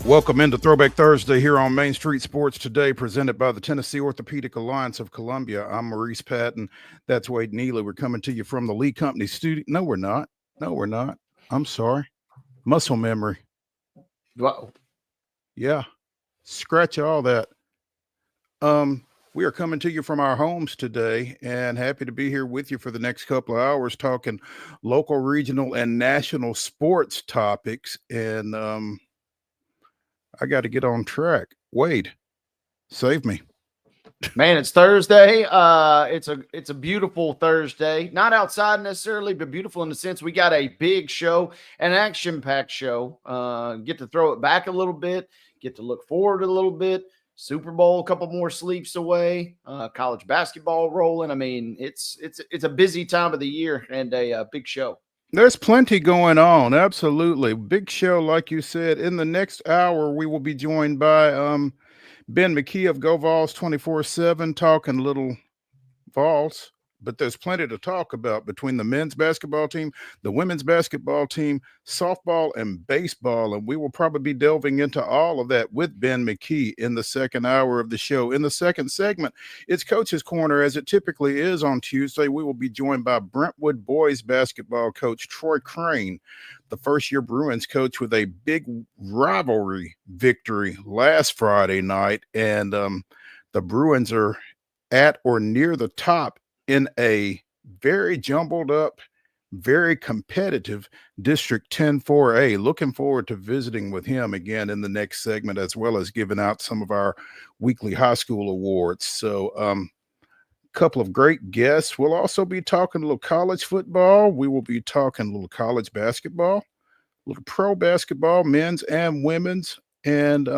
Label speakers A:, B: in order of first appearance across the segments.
A: Welcome into Throwback Thursday here on Main Street Sports Today, presented by the Tennessee Orthopedic Alliance of Columbia. I'm Maurice Patton. That's Wade Neely. We're coming to you from the Lee Company studio. No, we're not. No, we're not. I'm sorry. Muscle memory.
B: Wow.
A: Yeah. Scratch all that. We are coming to you from our homes today and happy to be here with you for the next couple of hours talking local, regional, and national sports topics. And I got to get on track. Wade, save me.
B: Man, it's Thursday. It's a beautiful Thursday. Not outside necessarily, but beautiful in the sense we got a big show, an action-packed show. Get to throw it back a little bit, get to look forward a little bit. Super Bowl, a couple more sleeps away. College basketball rolling. I mean, it's a busy time of the year and a big show.
A: There's plenty going on. Absolutely. Big show, like you said. In the next hour, we will be joined by Ben McKee of Go Vols 24/7, talking little Vols. But there's plenty to talk about between the men's basketball team, the women's basketball team, softball, and baseball. And we will probably be delving into all of that with Ben McKee in the second hour of the show. In the second segment, it's Coach's Corner, as it typically is on Tuesday. We will be joined by Brentwood boys basketball coach Troy Crane, the first-year Bruins coach, with a big rivalry victory last Friday night. And the Bruins are at or near the top in a very jumbled up, very competitive District 10 4A. Looking forward to visiting with him again in the next segment, as well as giving out some of our weekly high school awards. So a couple of great guests. We'll also be talking a little college football. We will be talking a little college basketball, a little pro basketball, men's and women's, and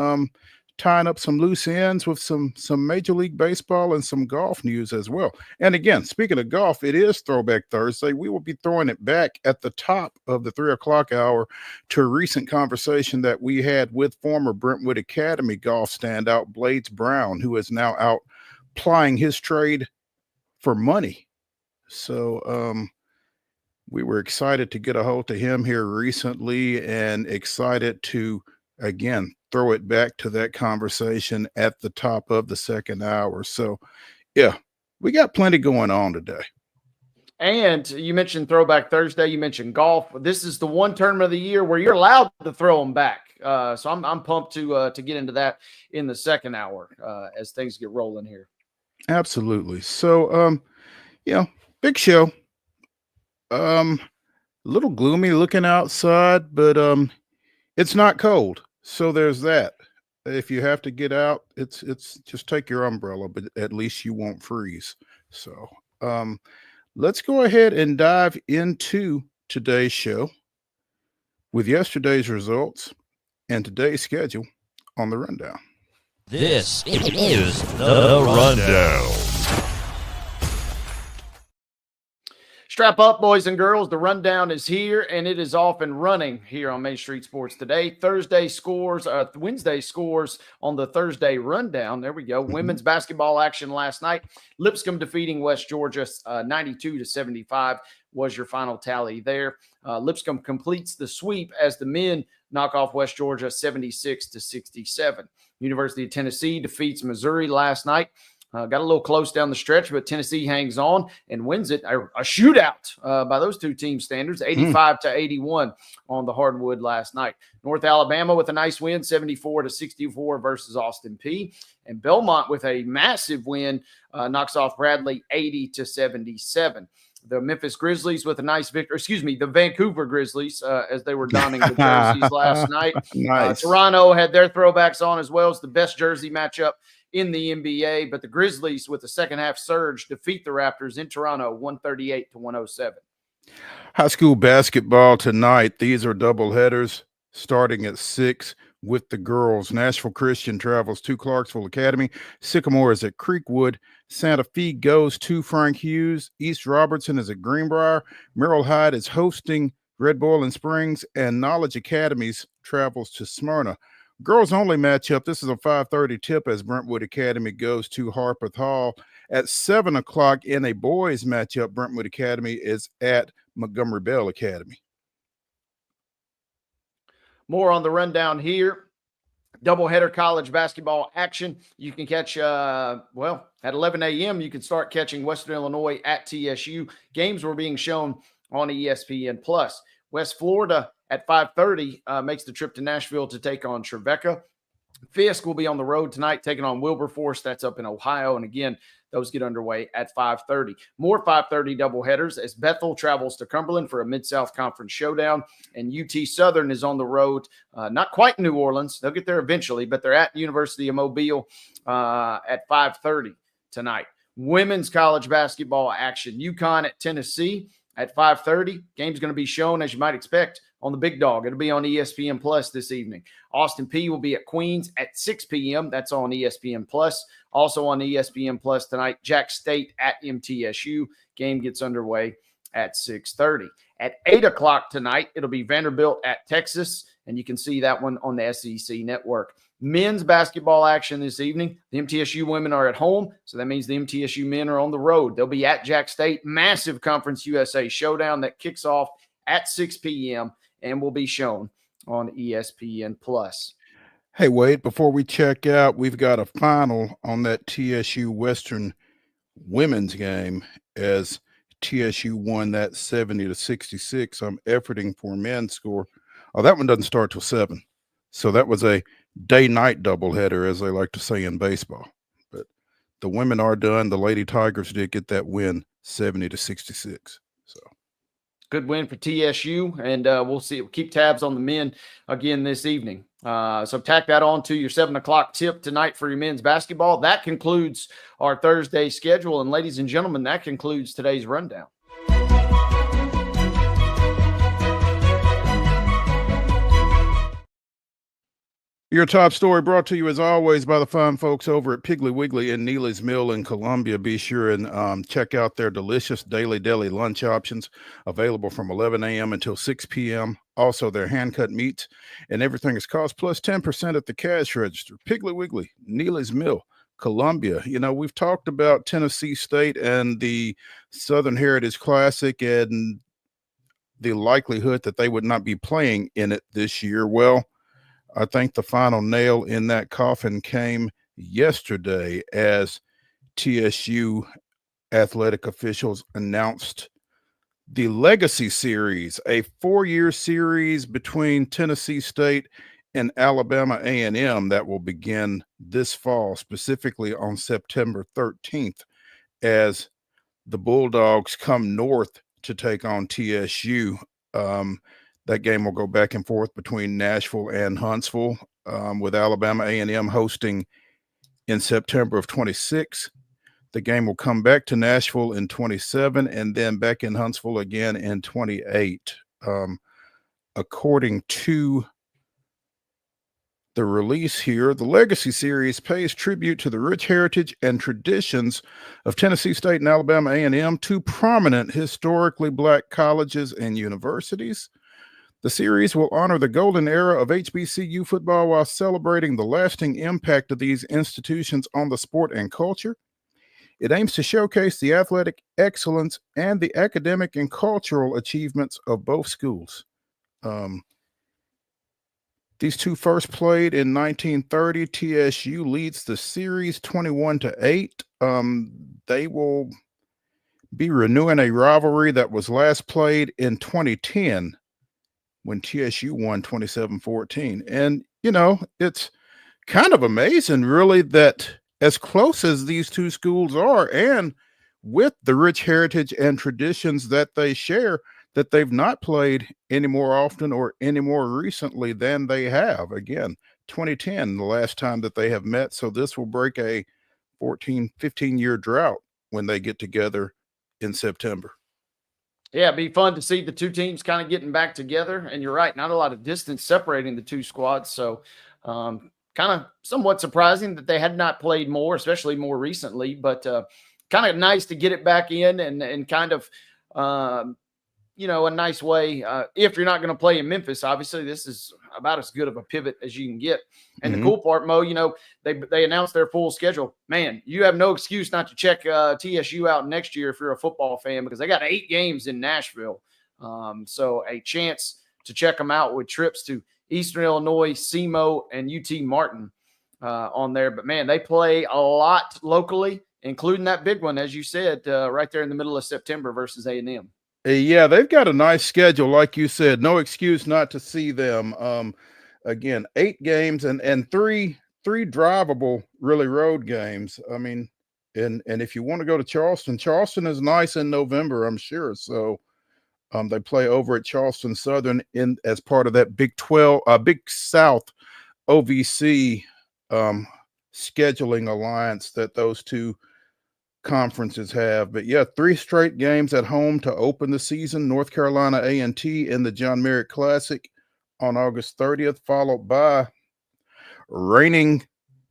A: tying up some loose ends with some Major League Baseball and some golf news as well. And again, speaking of golf, it is Throwback Thursday. We will be throwing it back at the top of the 3 o'clock hour to a recent conversation that we had with former Brentwood Academy golf standout Blades Brown, who is now out plying his trade for money. So we were excited to get a hold of him here recently and excited to, again, throw it back to that conversation at the top of the second hour. So, yeah, we got plenty going on today.
B: And you mentioned Throwback Thursday. You mentioned golf. This is the one tournament of the year where you're allowed to throw them back. So I'm pumped to get into that in the second hour as things get rolling here.
A: Absolutely. So, big show. A little gloomy looking outside, but it's not cold. So there's that. If you have to get out, it's just take your umbrella, but at least you won't freeze. So let's go ahead and dive into today's show with yesterday's results and today's schedule on the rundown.
C: This is the rundown.
B: Strap up, boys and girls. The rundown is here, and it is off and running here on Main Street Sports Today. Wednesday scores on the Thursday rundown. There we go. Women's basketball action last night. Lipscomb defeating West Georgia 92-75 was your final tally there. Lipscomb completes the sweep as the men knock off West Georgia 76-67. University of Tennessee defeats Missouri last night. Got a little close down the stretch, but Tennessee hangs on and wins it. A shootout by those two team standards, 85-81 on the hardwood last night. North Alabama with a nice win, 74-64 versus Austin Peay. And Belmont with a massive win knocks off Bradley 80-77. The Memphis Grizzlies with a nice victory. The Vancouver Grizzlies as they were donning the jerseys last night.
A: Nice.
B: Toronto had their throwbacks on as well. It's the best jersey matchup in the NBA, but the Grizzlies with the second half surge defeat the Raptors in Toronto 138-107.
A: High school basketball tonight. These are double headers starting at 6 with the girls. Nashville Christian travels to Clarksville Academy. Sycamore is at Creekwood. Santa Fe goes to Frank Hughes. East Robertson is at Greenbrier. Merrill Hyde is hosting Red Boiling Springs, and Knowledge Academies travels to Smyrna. Girls only matchup. This is a 5:30 tip as Brentwood Academy goes to Harpeth Hall. At 7 o'clock in a boys matchup, Brentwood Academy is at Montgomery Bell Academy.
B: More on the rundown here. doubleheader college basketball action. You can catch, at 11 a.m., you can start catching Western Illinois at TSU. Games were being shown on ESPN+. West Florida at 5:30 makes the trip to Nashville to take on Trevecca. Fisk will be on the road tonight, taking on Wilberforce. That's up in Ohio. And again, those get underway at 5:30. More 5:30 doubleheaders as Bethel travels to Cumberland for a Mid-South Conference showdown. And UT Southern is on the road, not quite New Orleans. They'll get there eventually, but they're at University of Mobile at 5:30 tonight. Women's college basketball action. UConn at Tennessee at 5:30. Game's going to be shown, as you might expect, on the Big Dog. It'll be on ESPN Plus this evening. Austin Peay will be at Queens at 6 p.m. That's on ESPN Plus. Also on ESPN Plus tonight, Jack State at MTSU. Game gets underway at 6:30. At 8 o'clock tonight, it'll be Vanderbilt at Texas, and you can see that one on the SEC Network. Men's basketball action this evening. The MTSU women are at home, so that means the MTSU men are on the road. They'll be at Jack State. Massive Conference USA showdown that kicks off at 6 p.m. and will be shown on ESPN Plus.
A: Hey, Wade, before we check out, we've got a final on that TSU Western women's game as TSU won that 70-66. I'm efforting for men's score. Oh, that one doesn't start till 7. So that was a day-night doubleheader, as they like to say in baseball. But the women are done. The Lady Tigers did get that win 70-66. So
B: good win for TSU, and we'll see. We'll keep tabs on the men again this evening. So tack that on to your 7 o'clock tip tonight for your men's basketball. That concludes our Thursday schedule. And ladies and gentlemen, that concludes today's rundown.
A: Your top story brought to you, as always, by the fine folks over at Piggly Wiggly in Neely's Mill in Columbia. Be sure and check out their delicious daily deli lunch options available from 11 a.m. until 6 p.m. Also, their hand-cut meats and everything is cost plus 10% at the cash register. Piggly Wiggly, Neely's Mill, Columbia. You know, we've talked about Tennessee State and the Southern Heritage Classic and the likelihood that they would not be playing in it this year. Well, I think the final nail in that coffin came yesterday as TSU athletic officials announced the Legacy Series, a 4-year series between Tennessee State and Alabama A&M that will begin this fall, specifically on September 13th, as the Bulldogs come north to take on TSU. That game will go back and forth between Nashville and Huntsville, with Alabama A&M hosting in September of 26. The game will come back to Nashville in 27 and then back in Huntsville again in 28. According to the release here, the Legacy Series pays tribute to the rich heritage and traditions of Tennessee State and Alabama A&M, two prominent historically Black colleges and universities. The series will honor the golden era of HBCU football while celebrating the lasting impact of these institutions on the sport and culture. It aims to showcase the athletic excellence and the academic and cultural achievements of both schools. These two first played in 1930. TSU leads the series 21-8. They will be renewing a rivalry that was last played in 2010. When TSU won 27-14. And, you know, it's kind of amazing, really, that as close as these two schools are and with the rich heritage and traditions that they share, that they've not played any more often or any more recently than they have. Again, 2010, the last time that they have met. So this will break a 15-year drought when they get together in September.
B: Yeah, it'd be fun to see the two teams kind of getting back together. And you're right, not a lot of distance separating the two squads. So kind of somewhat surprising that they had not played more, especially more recently. But kind of nice to get it back in and kind of, a nice way. If you're not going to play in Memphis, obviously, this is about as good of a pivot as you can get. And the cool part, Mo, they announced their full schedule. Man, you have no excuse not to check TSU out next year if you're a football fan, because they got 8 games in Nashville. So a chance to check them out with trips to Eastern Illinois, SEMO, and UT Martin on there. But, man, they play a lot locally, including that big one, as you said, right there in the middle of September versus A&M.
A: Yeah, they've got a nice schedule, like you said. No excuse not to see them. Again, 8 games and three drivable, really, road games. I mean, and if you want to go to Charleston is nice in November, I'm sure. So they play over at Charleston Southern as part of that Big South OVC scheduling alliance that those two conferences have. But yeah, 3 straight games at home to open the season. North Carolina A&T in the John Merritt Classic on August 30th, followed by reigning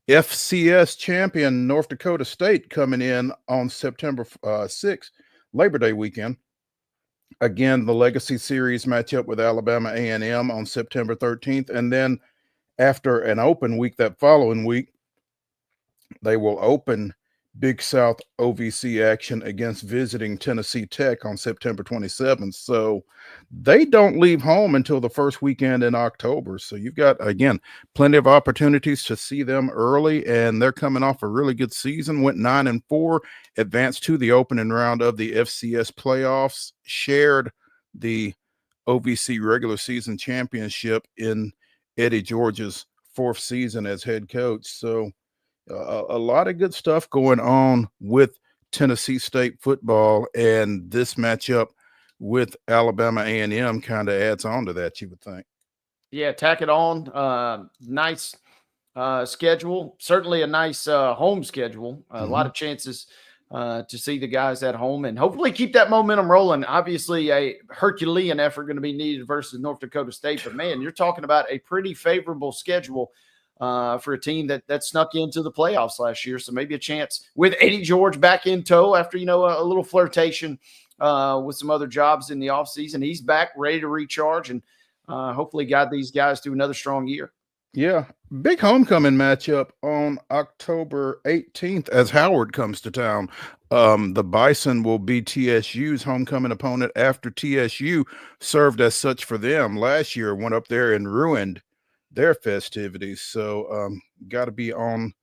A: FCS champion North Dakota State coming in on September 6th, Labor Day weekend. Again, the Legacy Series matchup with Alabama A&M on September 13th. And then after an open week that following week, they will open Big South OVC action against visiting Tennessee Tech on September 27th. So they don't leave home until the first weekend in October. So you've got, again, plenty of opportunities to see them early, and they're coming off a really good season, went 9-4, advanced to the opening round of the FCS playoffs, shared the OVC regular season championship in Eddie George's 4th season as head coach. So a lot of good stuff going on with Tennessee State football, and this matchup with Alabama A&M kind of adds on to that, you would think.
B: Yeah, tack it on. Nice schedule. Certainly a nice home schedule. A lot of chances to see the guys at home and hopefully keep that momentum rolling. Obviously, a Herculean effort going to be needed versus North Dakota State. But, man, you're talking about a pretty favorable schedule for a team that snuck into the playoffs last year. So maybe a chance with Eddie George back in tow after, a little flirtation with some other jobs in the offseason. He's back, ready to recharge, and hopefully guide these guys to another strong year.
A: Yeah, big homecoming matchup on October 18th as Howard comes to town. The Bison will be TSU's homecoming opponent after TSU served as such for them last year, went up there and ruined their festivities. So got to be on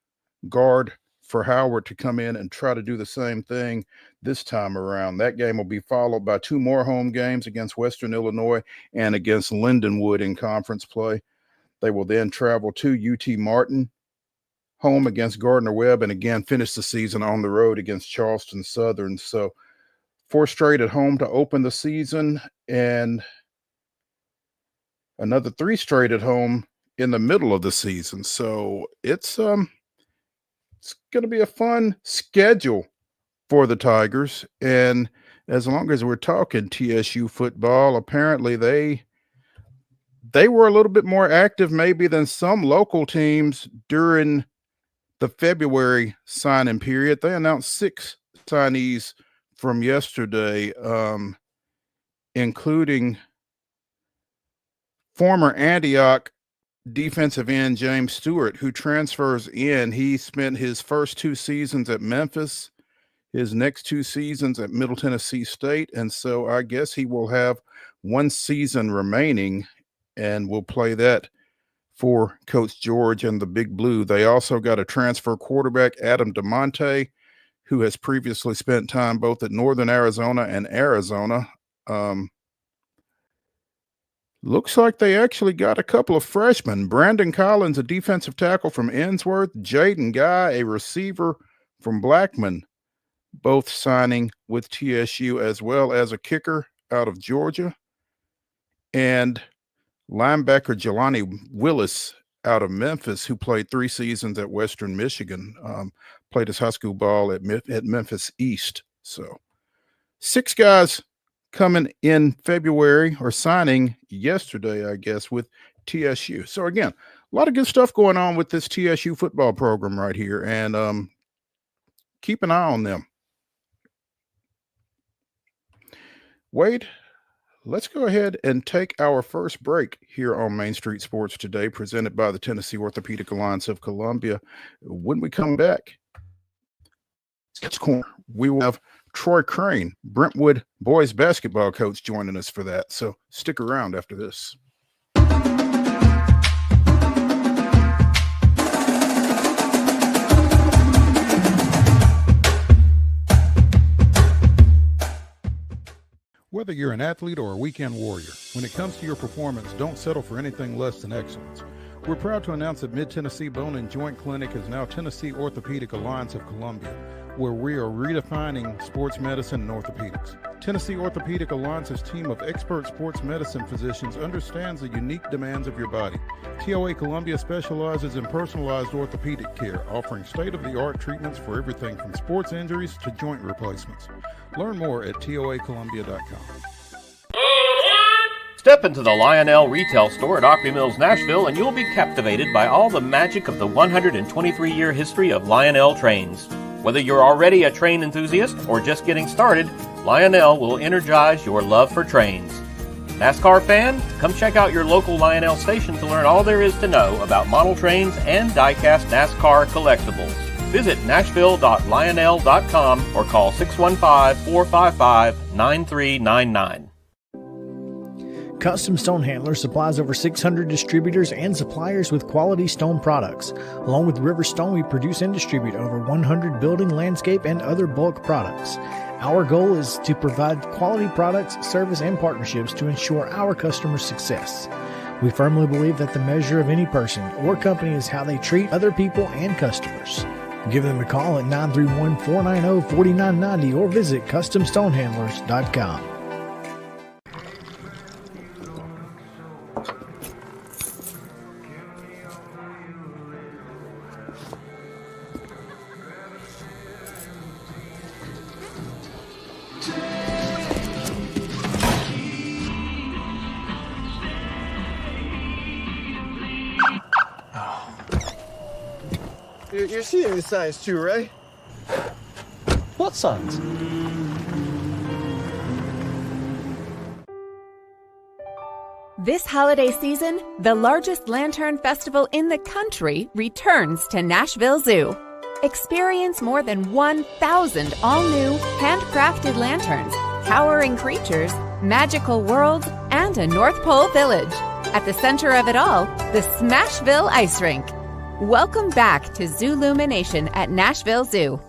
A: guard for Howard to come in and try to do the same thing this time around. That game will be followed by 2 more home games against Western Illinois and against Lindenwood in conference play. They will then travel to UT Martin, home against Gardner-Webb, and again finish the season on the road against Charleston Southern. So 4 straight at home to open the season, and another 3 straight at home in the middle of the season. So it's going to be a fun schedule for the Tigers. And as long as we're talking TSU football, apparently they were a little bit more active maybe than some local teams during the February signing period. They announced 6 signees from yesterday, including former Antioch defensive end James Stewart, who transfers in. He spent his first 2 seasons at Memphis, his next 2 seasons at Middle Tennessee State, and so I guess he will have 1 season remaining and will play that for Coach George and the Big Blue. They also got a transfer quarterback, Adam DeMonte, who has previously spent time both at Northern Arizona and Arizona. Looks like they actually got a couple of freshmen. Brandon Collins, a defensive tackle from Ensworth, Jaden Guy, a receiver from Blackman, both signing with TSU, as well as a kicker out of Georgia, and linebacker Jelani Willis out of Memphis, who played 3 seasons at Western Michigan, played his high school ball at Memphis East. So 6 guys coming in February, or signing yesterday, I guess, with TSU. So again, a lot of good stuff going on with this TSU football program right here, and keep an eye on them. Wade, let's go ahead and take our first break here on Main Street Sports Today, presented by the Tennessee Orthopedic Alliance of Columbia. When we come back, we will have Troy Crane, Brentwood boys basketball coach, joining us for that. So stick around after this. Whether you're an athlete or a weekend warrior, when it comes to your performance, don't settle for anything less than excellence. We're proud to announce that Mid-Tennessee Bone and Joint Clinic is now Tennessee Orthopedic Alliance of Columbia, where we are redefining sports medicine and orthopedics. Tennessee Orthopedic Alliance's team of expert sports medicine physicians understands the unique demands of your body. TOA Columbia specializes in personalized orthopedic care, offering state-of-the-art treatments for everything from sports injuries to joint replacements. Learn more at toacolumbia.com.
D: Step into the Lionel retail store at Opry Mills, Nashville, and you'll be captivated by all the magic of the 123-year history of Lionel trains. Whether you're already a train enthusiast or just getting started, Lionel will energize your love for trains. NASCAR fan, come check out your local Lionel station to learn all there is to know about model trains and die-cast NASCAR collectibles. Visit nashville.lionel.com or call 615-455-9399.
E: Custom Stone Handler supplies over 600 distributors and suppliers with quality stone products. Along with River Stone, we produce and distribute over 100 building, landscape, and other bulk products. Our goal is to provide quality products, service, and partnerships to ensure our customers' success. We firmly believe that the measure of any person or company is how they treat other people and customers. Give them a call at 931-490-4990 or visit CustomStonehandlers.com.
F: You're seeing the signs too, right?
E: What signs?
G: This holiday season, the largest lantern festival in the country returns to Nashville Zoo. Experience more than 1,000 all-new, handcrafted lanterns, towering creatures, magical worlds, and a North Pole village. At the center of it all, the Smashville Ice Rink. Welcome back to Zoolumination at Nashville Zoo.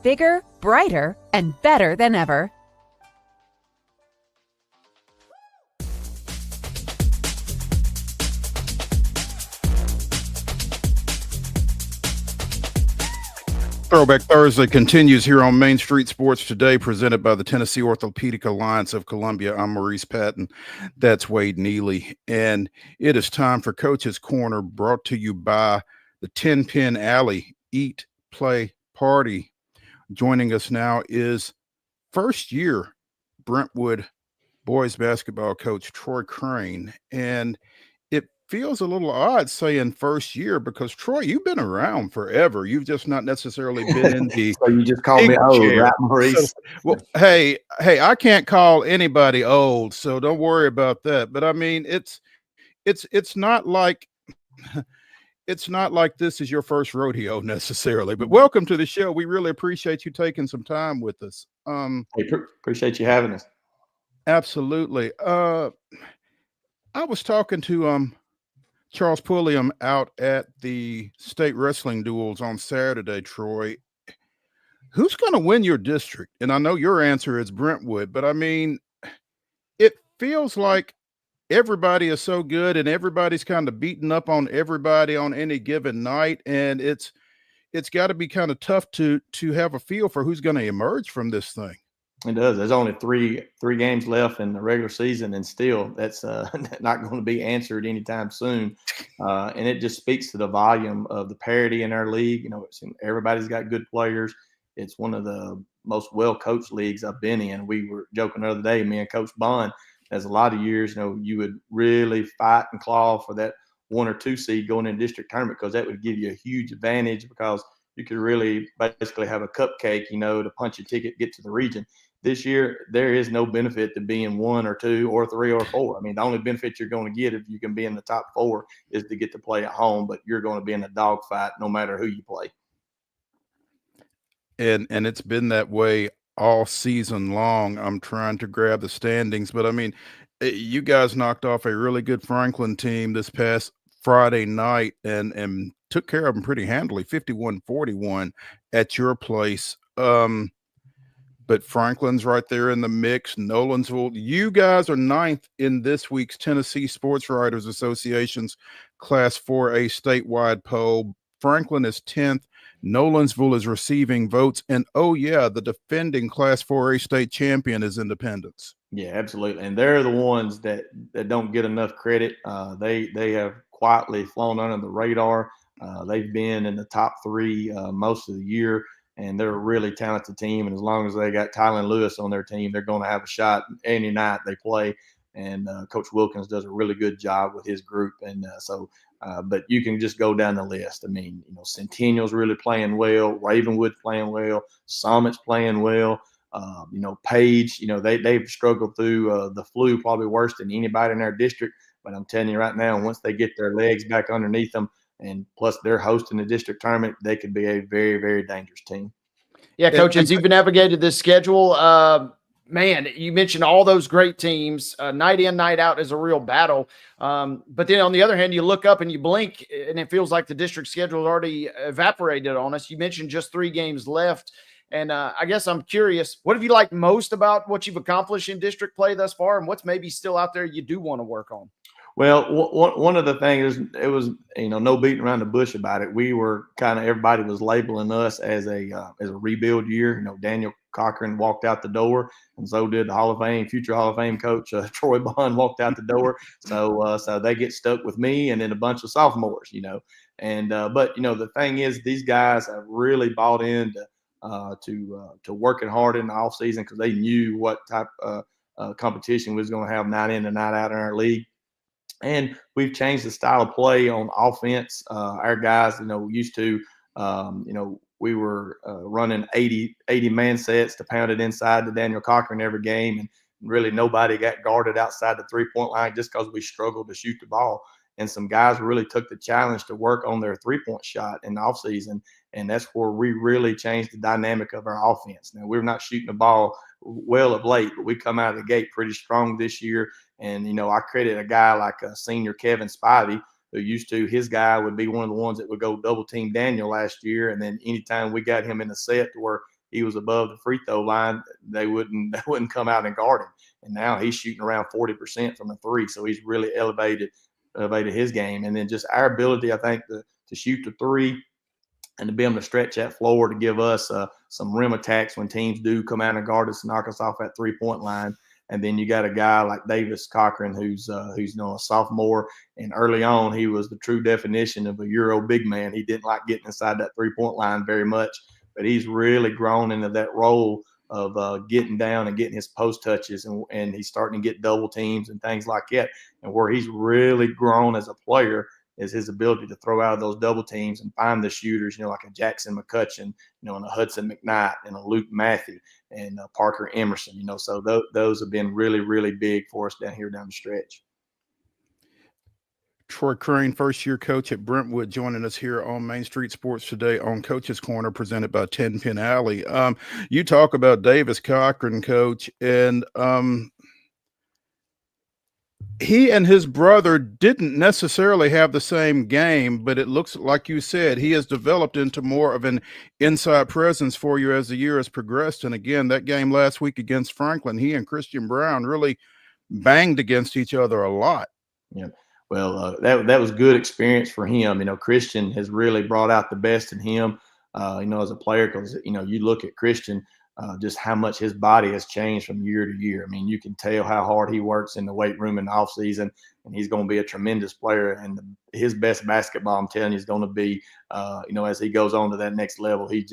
G: Bigger, brighter, and better than ever.
A: Throwback Thursday continues here on Main Street Sports Today, presented by the Tennessee Orthopedic Alliance of Columbia. I'm Maurice Patton. That's Wade Neely. And it is time for Coach's Corner, brought to you by the 10-Pin Alley Eat, Play, Party. Joining us now is first-year Brentwood boys basketball coach Troy Crane. And it feels a little odd saying first year because, Troy, you've been around forever. You've just not necessarily been in the
F: So you just called me old, right, Maurice?
A: So, well, hey, I can't call anybody old, so don't worry about that. But I mean, it's not like it's not like this is your first rodeo necessarily. But welcome to the show. We really appreciate you taking some time with us.
F: Appreciate you having us.
A: Absolutely. I was talking to Charles Pulliam out at the state wrestling duels on Saturday, Troy. Who's going to win your district? And I know your answer is Brentwood, but I mean, it feels like everybody is so good and everybody's kind of beating up on everybody on any given night. And it's got to be kind of tough to have a feel for who's going to emerge from this thing.
F: It does. There's only three games left in the regular season, and still that's not going to be answered anytime soon. And it just speaks to the volume of the parity in our league. You know, everybody's got good players. It's one of the most well-coached leagues I've been in. We were joking the other day, me and Coach Bond, as a lot of years, you know, you would really fight and claw for that 1 or 2 seed going in district tournament because that would give you a huge advantage because you could really basically have a cupcake, you know, to punch a ticket, get to the region. This year, there is no benefit to being 1 or 2 or 3 or 4. I mean, the only benefit you're going to get if you can be in the top 4 is to get to play at home, but you're going to be in a dogfight no matter who you play.
A: And it's been that way all season long. I'm trying to grab the standings, but I mean, you guys knocked off a really good Franklin team this past Friday night and took care of them pretty handily, 51-41 at your place. but Franklin's right there in the mix. Nolensville, you guys are 9th in this week's Tennessee Sports Writers Association's Class 4A statewide poll. Franklin is 10th. Nolensville is receiving votes. And oh, yeah, the defending Class 4A state champion is Independence.
F: Yeah, absolutely. And they're the ones that don't get enough credit. They have quietly flown under the radar. They've been in the top 3 most of the year, and they're a really talented team. And as long as they got Tyler Lewis on their team, they're going to have a shot any night they play. And Coach Wilkins does a really good job with his group. And but you can just go down the list. I mean, Centennial's really playing well. Ravenwood's playing well. Summit's playing well. Page, they've struggled through the flu probably worse than anybody in our district. But I'm telling you right now, once they get their legs back underneath them, and plus they're hosting the district tournament, they could be a very, very dangerous team.
B: Yeah, Coach, as you've navigated this schedule, man, you mentioned all those great teams. Night in, night out is a real battle. But then on the other hand, you look up and you blink, and it feels like the district schedule has already evaporated on us. You mentioned just 3 games left. And I guess I'm curious, what have you liked most about what you've accomplished in district play thus far, and what's maybe still out there you do want to work on?
F: Well, one of the things, it was, no beating around the bush about it. We were everybody was labeling us as a rebuild year. Daniel Cochran walked out the door, and so did the future Hall of Fame coach Troy Bond walked out the door. So they get stuck with me and then a bunch of sophomores, And but the thing is, these guys have really bought into to working hard in the off season because they knew what type of competition we was going to have night in and night out in our league. And we've changed the style of play on offense. Our guys, used to, we were running 80 man sets to pound it inside to Daniel Cochran every game. And really nobody got guarded outside the 3-point line just because we struggled to shoot the ball. And some guys really took the challenge to work on their 3-point shot in the offseason. And that's where we really changed the dynamic of our offense. Now, we're not shooting the ball well of late, but we come out of the gate pretty strong this year. And, I credit a guy like senior Kevin Spivey, who his guy would be one of the ones that would go double team Daniel last year. And then anytime we got him in the set to where he was above the free throw line, they wouldn't come out and guard him. And now he's shooting around 40% from the 3. So he's really elevated his game. And then just our ability, I think, to shoot the 3 and to be able to stretch that floor to give us some rim attacks when teams do come out and guard us and knock us off that 3-point line. And then you got a guy like Davis Cochran, who's a sophomore. And early on, he was the true definition of a Euro big man. He didn't like getting inside that 3-point line very much, but he's really grown into that role of getting down and getting his post touches, and he's starting to get double teams and things like that. And where he's really grown as a player is his ability to throw out of those double teams and find the shooters, like a Jackson McCutcheon, and a Hudson McKnight and a Luke Matthew and Parker Emerson, so those have been really, really big for us down the stretch.
A: Troy Crane, first-year coach at Brentwood, joining us here on Main Street Sports today on Coach's Corner, presented by 10 Pin Alley. You talk about Davis Cochran, Coach, and he and his brother didn't necessarily have the same game, but it looks like you said he has developed into more of an inside presence for you as the year has progressed. And again, that game last week against Franklin, he and Christian Brown really banged against each other a lot.
F: Yeah. Well, that was good experience for him. Christian has really brought out the best in him, as a player, because, you look at Christian, just how much his body has changed from year to year. I mean, you can tell how hard he works in the weight room in the off season, and he's going to be a tremendous player. And his best basketball, I'm telling you, is going to be, as he goes on to that next level. He's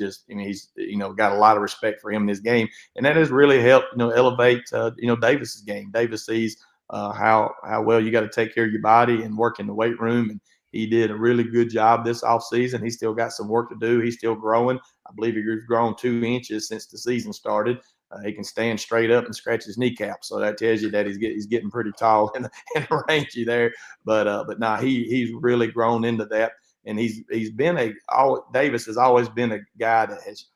F: got a lot of respect for him in his game, and that has really helped, elevate, Davis's game. Davis sees how well you got to take care of your body and work in the weight room. And he did a really good job this offseason. He's still got some work to do. He's still growing. I believe he's grown 2 inches since the season started. He can stand straight up and scratch his kneecap. So that tells you that he's getting pretty tall and rangy there. But nah, he's really grown into that. And Davis has always been a guy that has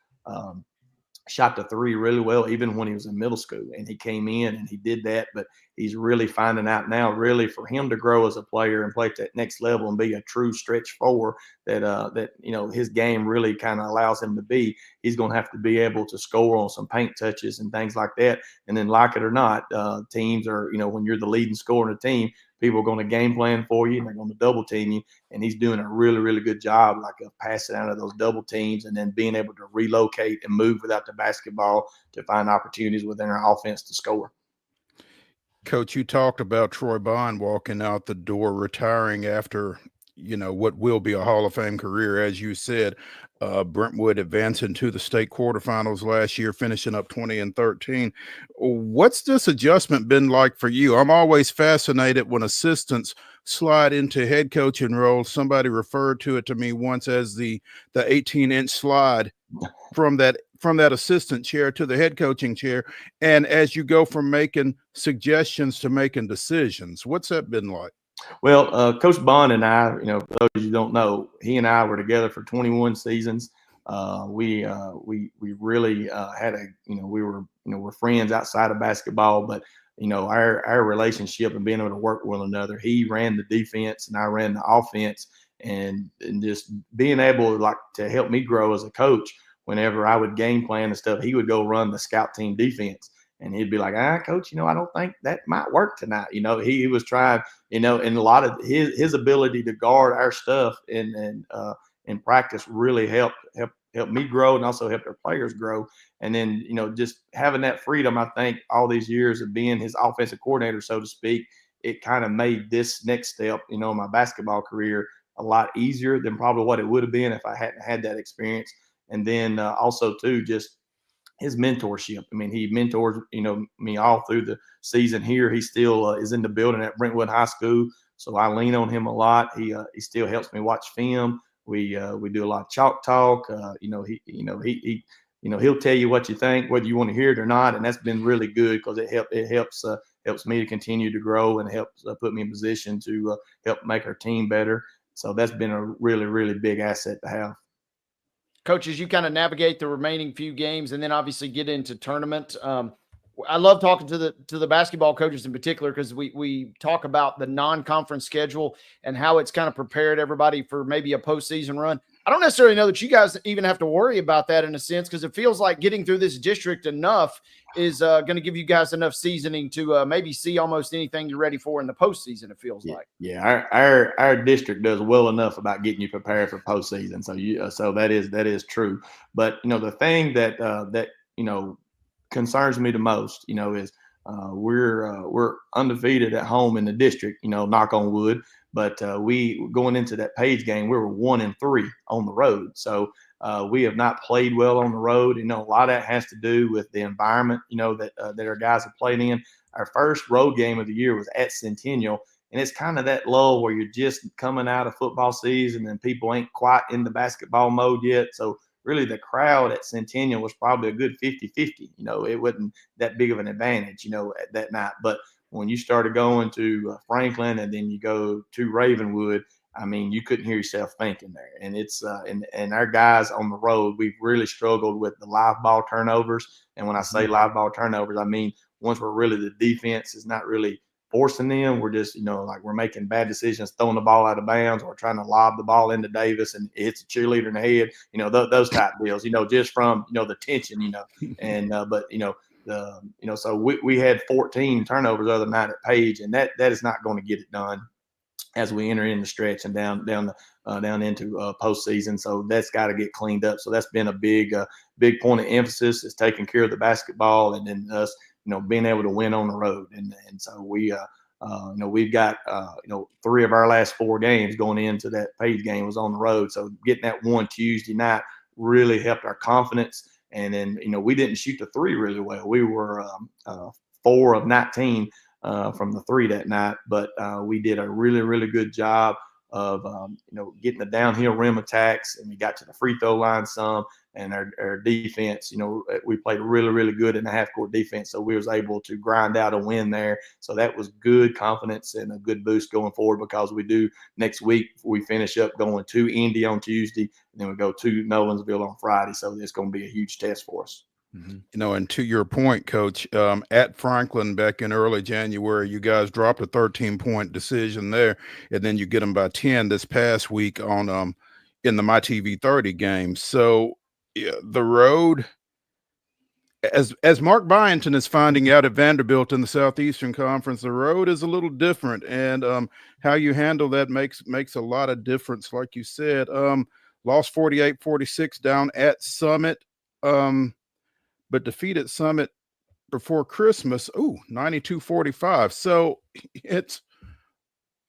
F: shot the 3 really well, even when he was in middle school. And he came in and he did that, but he's really finding out now, really for him to grow as a player and play at that next level and be a true stretch four that his game really kind of allows him to be. He's going to have to be able to score on some paint touches and things like that. And then, like it or not, teams are, when you're the leading scorer in a team, people are going to game plan for you and they're going to double team you. And he's doing a really, really good job, of passing out of those double teams and then being able to relocate and move without the basketball to find opportunities within our offense to score.
A: Coach, you talked about Troy Bond walking out the door, retiring after, what will be a Hall of Fame career, as you said. Brentwood advancing to the state quarterfinals last year, finishing up 20-13. What's this adjustment been like for you? I'm always fascinated when assistants slide into head coaching roles. Somebody referred to it to me once as the 18-inch slide from that assistant chair to the head coaching chair. And as you go from making suggestions to making decisions, what's that been like?
F: Well, Coach Bond and I, for those you don't know, he and I were together for 21 seasons. We really had we're friends outside of basketball, but our relationship and being able to work with one another. He ran the defense and I ran the offense, and just being able to help me grow as a coach. Whenever I would game plan and stuff, he would go run the scout team defense. And he'd be like, coach, I don't think that might work tonight. He was trying, and a lot of his ability to guard our stuff in practice really helped me grow and also helped our players grow. And then, just having that freedom, I think all these years of being his offensive coordinator, so to speak, it kind of made this next step, my basketball career a lot easier than probably what it would have been if I hadn't had that experience. And then also too, just his mentorship. I mean, he mentors, me all through the season here. He still is in the building at Brentwood High School, so I lean on him a lot. He still helps me watch film. We do a lot of chalk talk. He'll tell you what you think, whether you want to hear it or not, and that's been really good because it helps me to continue to grow and helps put me in position to help make our team better. So that's been a really, really big asset to have.
B: Coach, as you kind of navigate the remaining few games and then obviously get into tournament, I love talking to the basketball coaches in particular because we talk about the non-conference schedule and how it's kind of prepared everybody for maybe a postseason run. I don't necessarily know that you guys even have to worry about that in a sense because it feels like getting through this district enough is going to give you guys enough seasoning to maybe see almost anything you're ready for in the postseason, it feels like.
F: Yeah, our district does well enough about getting you prepared for postseason. So that is true. But the thing that concerns me the most, is we're undefeated at home in the district, knock on wood. But we going into that Page game, we were 1-3 on the road. So we have not played well on the road. A lot of that has to do with the environment, that our guys have played in. Our first road game of the year was at Centennial. And it's kind of that lull where you're just coming out of football season and people ain't quite in the basketball mode yet. So really the crowd at Centennial was probably a good 50-50. It wasn't that big of an advantage, that night. But when you started going to Franklin and then you go to Ravenwood, I mean, you couldn't hear yourself thinking there. And it's and our guys on the road, we've really struggled with the live ball turnovers. And when I say live ball turnovers, I mean once we're really the defense is not really forcing them. We're just, we're making bad decisions, throwing the ball out of bounds or trying to lob the ball into Davis and it hits a cheerleader in the head, those type deals, just from, the tension, and, but, so we had 14 turnovers the other night at Page, and that is not going to get it done as we enter in the stretch and down into postseason. So that's got to get cleaned up. So that's been a big point of emphasis is taking care of the basketball and then us, being able to win on the road. And so we've got 3 of our last 4 games going into that Page game was on the road. So getting that one Tuesday night really helped our confidence. And then, we didn't shoot the 3 really well. We were 4 of 19 from the 3 that night, but we did a really, really good job of, getting the downhill rim attacks, and we got to the free throw line some, and our defense, we played really, really good in the half-court defense, so we was able to grind out a win there. So that was good confidence and a good boost going forward because we do next week, we finish up going to Indy on Tuesday, and then we go to Nolensville on Friday, so it's going to be a huge test for us.
A: And to your point, Coach, at Franklin back in early January, you guys dropped a 13-point decision there, and then you get them by 10 this past week on in the MyTV 30 game. So yeah, the road, as Mark Byington is finding out at Vanderbilt in the Southeastern Conference, the road is a little different, and how you handle that makes a lot of difference. Like you said, lost 48-46 down at Summit. But defeated Summit before Christmas, 92-45. So it's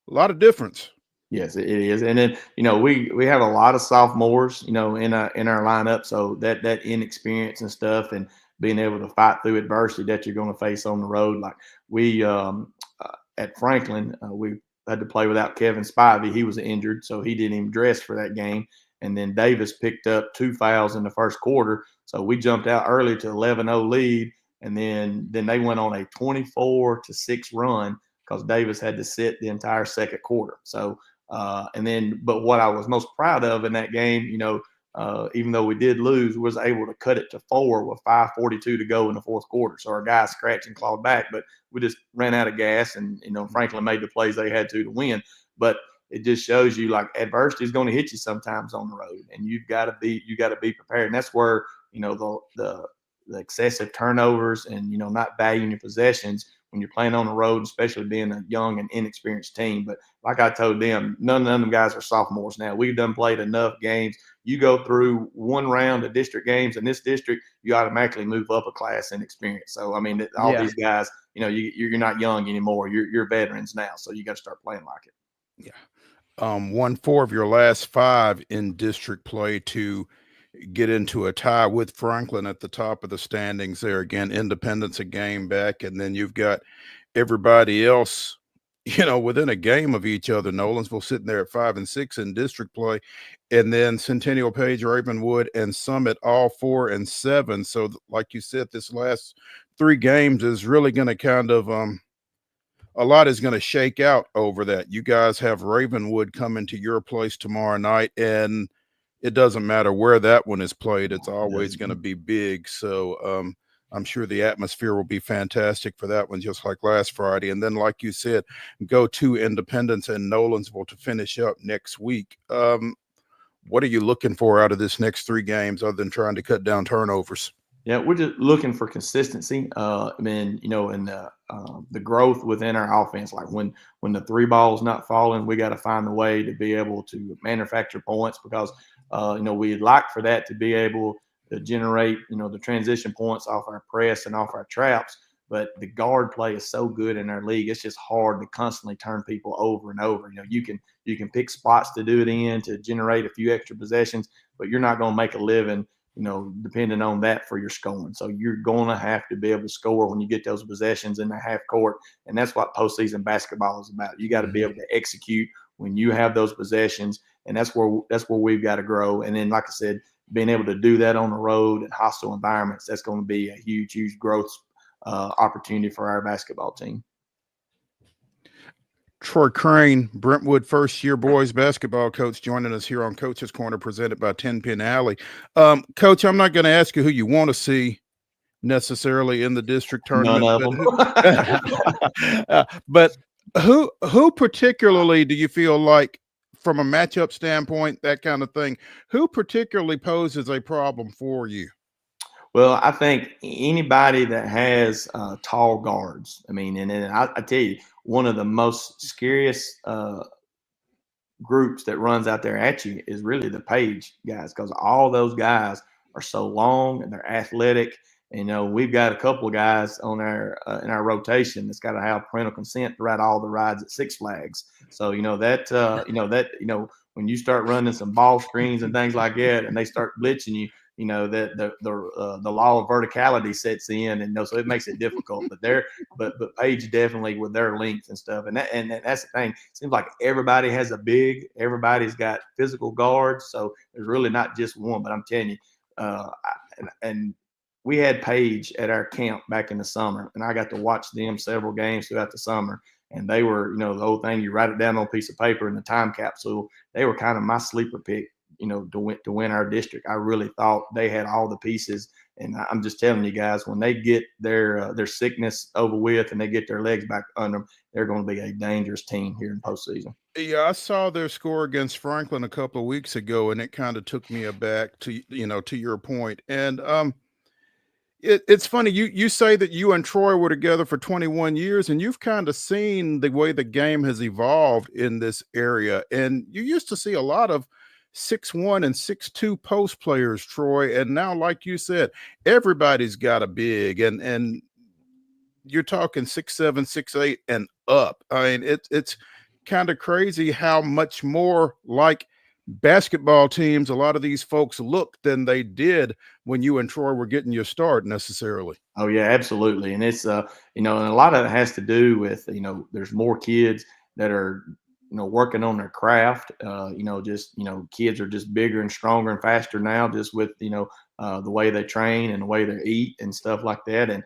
A: a lot of difference.
F: Yes, it is. And then, we have a lot of sophomores, in our lineup. So that inexperience and stuff, and being able to fight through adversity that you're going to face on the road. Like we at Franklin, we had to play without Kevin Spivey. He was injured, so he didn't even dress for that game. And then Davis picked up 2 fouls in the first quarter. So we jumped out early to 11-0 lead. And then they went on a 24-6 run because Davis had to sit the entire second quarter. So, but what I was most proud of in that game, even though we did lose, was able to cut it to 4 with 5:42 to go in the fourth quarter. So our guys scratched and clawed back, but we just ran out of gas, and Franklin made the plays they had to win. But it just shows you, like, adversity is going to hit you sometimes on the road, and you got to be prepared. And that's where the excessive turnovers and not valuing your possessions when you're playing on the road, especially being a young and inexperienced team. But like I told them, none of them guys are sophomores now. We've done played enough games. You go through one round of district games in this district, you automatically move up a class in experience. So I mean, all these guys, you're not young anymore. You're veterans now, so you got to start playing like it.
A: Yeah. Won 4 of your last 5 in district play to get into a tie with Franklin at the top of the standings there. Again, Independence a game back, and then you've got everybody else, within a game of each other. Nolensville sitting there at 5 and 6 in district play, and then Centennial Page, Ravenwood, and Summit all 4 and 7. So like you said, this last 3 games is really going to kind of a lot is going to shake out over that. You guys have Ravenwood coming to your place tomorrow night, and it doesn't matter where that one is played. It's always going to be big. So I'm sure the atmosphere will be fantastic for that one, just like last Friday. And then, like you said, go to Independence and Nolensville to finish up next week. What are you looking for out of this next 3 games other than trying to cut down turnovers?
F: Yeah, we're just looking for consistency. And the growth within our offense. Like when the 3 ball's not falling, we got to find a way to be able to manufacture points, because we'd like for that to be able to generate the transition points off our press and off our traps. But the guard play is so good in our league; it's just hard to constantly turn people over and over. You can pick spots to do it in to generate a few extra possessions, but you're not going to make a living depending on that for your scoring. So you're going to have to be able to score when you get those possessions in the half court. And that's what postseason basketball is about. You got to be able to execute when you have those possessions. And that's where we've got to grow. And then, like I said, being able to do that on the road in hostile environments, that's going to be a huge, huge growth opportunity for our basketball team.
A: Troy Crane, Brentwood first-year boys basketball coach, joining us here on Coach's Corner, presented by 10 Pin Alley. Coach, I'm not going to ask you who you want to see necessarily in the district tournament, but who particularly do you feel like, from a matchup standpoint, that kind of thing, who particularly poses a problem for you?
F: Well, I think anybody that has tall guards. I mean, and then I tell you, one of the most scariest groups that runs out there at you is really the Page guys, because all those guys are so long and they're athletic. And, we've got a couple of guys on our in our rotation that's got to have parental consent to ride all the rides at Six Flags. So when you start running some ball screens and things like that, and they start blitzing you, that the law of verticality sets in, and so it makes it difficult. But Page definitely, with their length and stuff, and that's the thing. It seems like everybody has everybody's got physical guards, so there's really not just one. But I'm telling you, and we had Page at our camp back in the summer, and I got to watch them several games throughout the summer. And they were, the whole thing, you write it down on a piece of paper in the time capsule. They were kind of my sleeper pick to win our district. I really thought they had all the pieces. And I'm just telling you guys, when they get their sickness over with and they get their legs back under them, they're going to be a dangerous team here in postseason.
A: Yeah, I saw their score against Franklin a couple of weeks ago, and it kind of took me aback to your point. And it's funny you say that you and Troy were together for 21 years, and you've kind of seen the way the game has evolved in this area. And you used to see a lot of 6'1" and 6'2" post players, Troy, and now, like you said, everybody's got a big, and you're talking 6'7", 6'8", and up. I mean, it's kind of crazy how much more like basketball teams a lot of these folks look than they did when you and Troy were getting your start necessarily.
F: Oh yeah, absolutely. And it's and a lot of it has to do with there's more kids that are working on their craft. Kids are just bigger and stronger and faster now, just with the way they train and the way they eat and stuff like that. And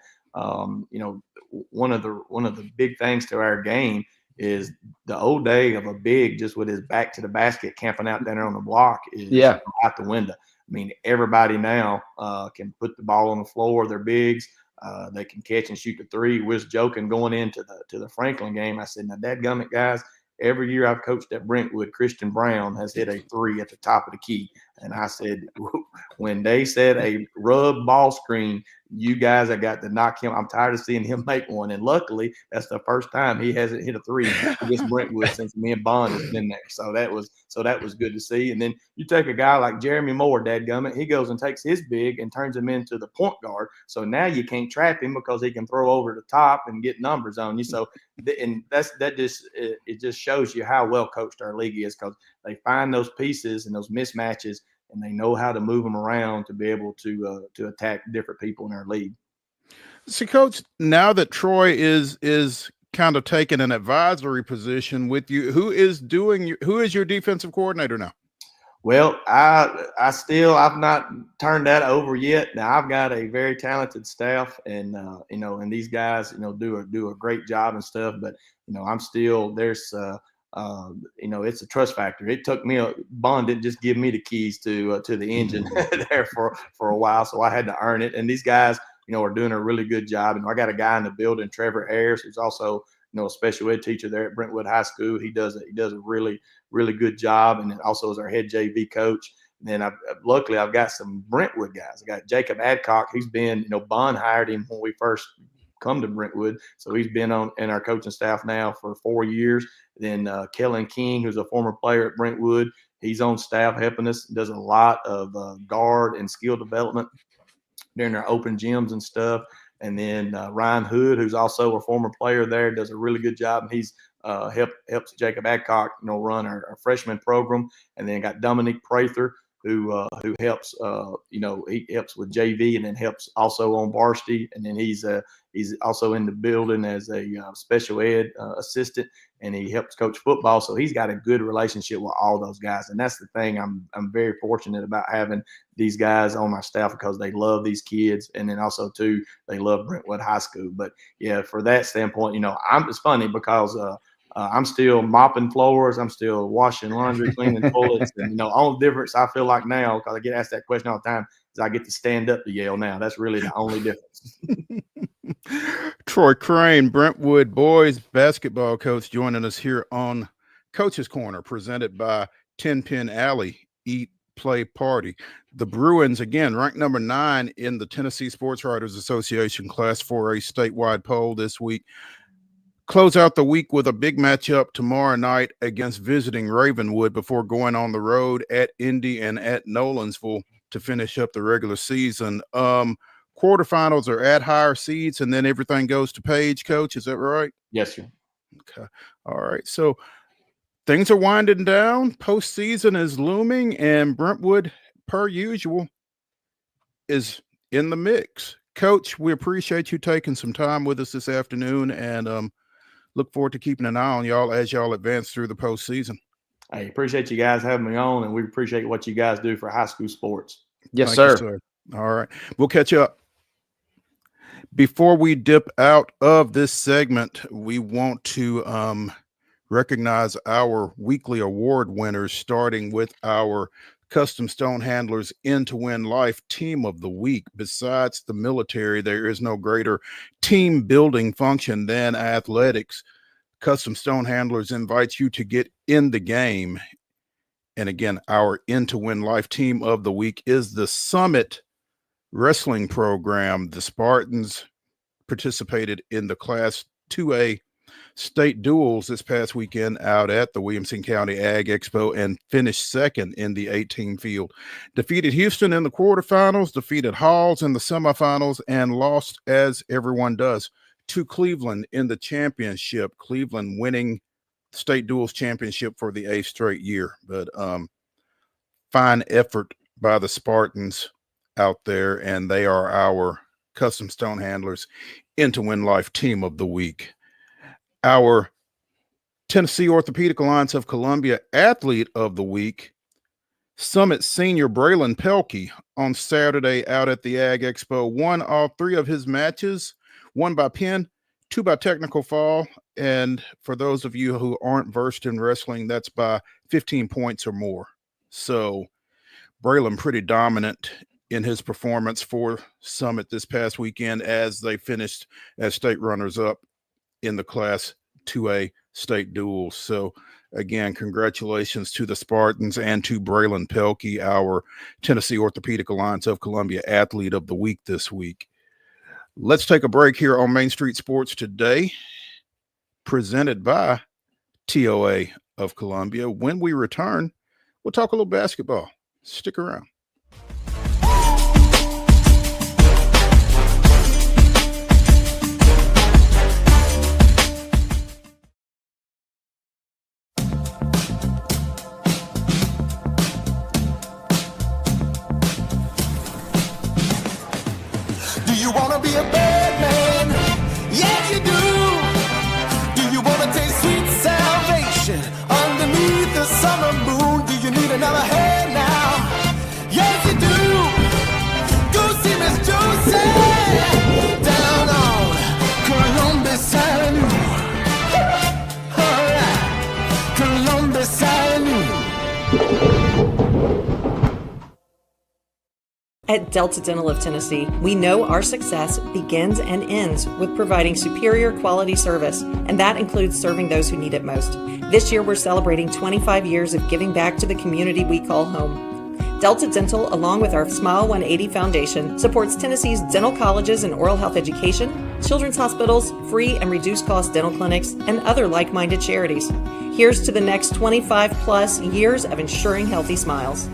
F: one of the big things to our game is the old day of a big just with his back to the basket camping out down there on the block is out the window. I mean, everybody now can put the ball on the floor. They're bigs. They can catch and shoot the three. We was joking going into the Franklin game. I said, now, dadgummit, guys, every year I've coached at Brentwood, Christian Brown has hit a three at the top of the key. And I said, when they said a rub ball screen, you guys have got to knock him. I'm tired of seeing him make one. And luckily, that's the first time he hasn't hit a three against Brentwood since me and Bond has been there. So that was good to see. And then you take a guy like Jeremy Moore, dadgummit, he goes and takes his big and turns him into the point guard. So now you can't trap him because he can throw over the top and get numbers on you. So it just shows you how well coached our league is, because they find those pieces and those mismatches, and they know how to move them around to be able to attack different people in our league.
A: So, Coach, now that Troy is kind of taking an advisory position with you, who is your defensive coordinator now?
F: Well, I've not turned that over yet. Now I've got a very talented staff, and and these guys do a great job and stuff. But I'm still there's it's a trust factor. It took me Bond didn't just give me the keys to the engine there for a while, so I had to earn it. And these guys are doing a really good job. And I got a guy in the building, Trevor Ayers, who's also a special ed teacher there at Brentwood High School. He does a really, really good job, and also is our head JV coach. And then luckily I've got some Brentwood guys. I got Jacob Adcock. He's been Bond hired him when we first come to Brentwood, so he's been in our coaching staff now for 4 years. Then Kellen King, who's a former player at Brentwood, he's on staff helping us. Does a lot of guard and skill development during our open gyms and stuff. And then Ryan Hood, who's also a former player there, does a really good job. And he's helps Jacob Adcock, run our freshman program. And then got Dominique Prather, who helps, he helps with JV and then helps also on varsity. And then he's also in the building as a special ed assistant, and he helps coach football. So he's got a good relationship with all those guys. And that's the thing I'm very fortunate about having these guys on my staff, because they love these kids. And then also too, they love Brentwood High School. But yeah, for that standpoint, it's funny because I'm still mopping floors. I'm still washing laundry, cleaning toilets. And, only difference I feel like now, because I get asked that question all the time, is I get to stand up to yell now. That's really the only difference.
A: Troy Crane, Brentwood boys basketball coach, joining us here on Coach's Corner, presented by 10 Pin Alley Eat, Play, Party. The Bruins, again, ranked number 9 in the Tennessee Sports Writers Association Class 4A statewide poll this week. Close out the week with a big matchup tomorrow night against visiting Ravenwood before going on the road at Indy and at Nolensville to finish up the regular season. Quarterfinals are at higher seeds, and then everything goes to Page, Coach. Is that right?
F: Yes, sir.
A: Okay. All right. So things are winding down. Postseason is looming, and Brentwood, per usual, is in the mix. Coach, we appreciate you taking some time with us this afternoon, and look forward to keeping an eye on y'all as y'all advance through the postseason.
F: I appreciate you guys having me on, and we appreciate what you guys do for high school sports.
B: Yes,
A: Thank
B: sir.
A: you, sir. All right. We'll catch you up. Before we dip out of this segment, we want to recognize our weekly award winners, starting with our Custom Stone Handlers In to Win Life Team of the Week. Besides the military, there is no greater team building function than athletics. Custom Stone Handlers invites you to get in the game. And again, our In to Win Life Team of the Week is the Summit Wrestling Program. The Spartans participated in the Class 2A state duels this past weekend out at the Williamson County Ag Expo and finished second in the 18 field. Defeated Houston in the quarterfinals, defeated Halls in the semifinals, and lost, as everyone does, to Cleveland in the championship. Cleveland winning state duels championship for the 8th straight year. But fine effort by the Spartans out there, and they are our Custom Stone Handlers In to Win Life Team of the Week. Our Tennessee Orthopedic Alliance of Columbia Athlete of the Week, Summit Senior Braylon Pelkey, on Saturday out at the Ag Expo, won all 3 of his matches, 1 by pin, 2 by technical fall, and for those of you who aren't versed in wrestling, that's by 15 points or more. So Braylon pretty dominant in his performance for Summit this past weekend as they finished as state runners-up in the Class 2A state duels. So again, congratulations to the Spartans and to Braylon Pelkey, our Tennessee Orthopedic Alliance of Columbia Athlete of the Week this week. Let's take a break here on Main Street Sports Today, presented by TOA of Columbia. When we return, we'll talk a little basketball. Stick around.
H: Do you want to be a bad man? Yes, you do. Do you want to taste sweet salvation underneath the summer moon? Do you need another hand now? Yes, you do. Go see Miss Josie down on Columbus Avenue. All right, Columbus Avenue.
I: At Delta Dental of Tennessee, we know our success begins and ends with providing superior quality service, and that includes serving those who need it most. This year, we're celebrating 25 years of giving back to the community we call home. Delta Dental, along with our Smile 180 Foundation, supports Tennessee's dental colleges and oral health education, children's hospitals, free and reduced cost dental clinics, and other like-minded charities. Here's to the next 25 plus years of ensuring healthy smiles.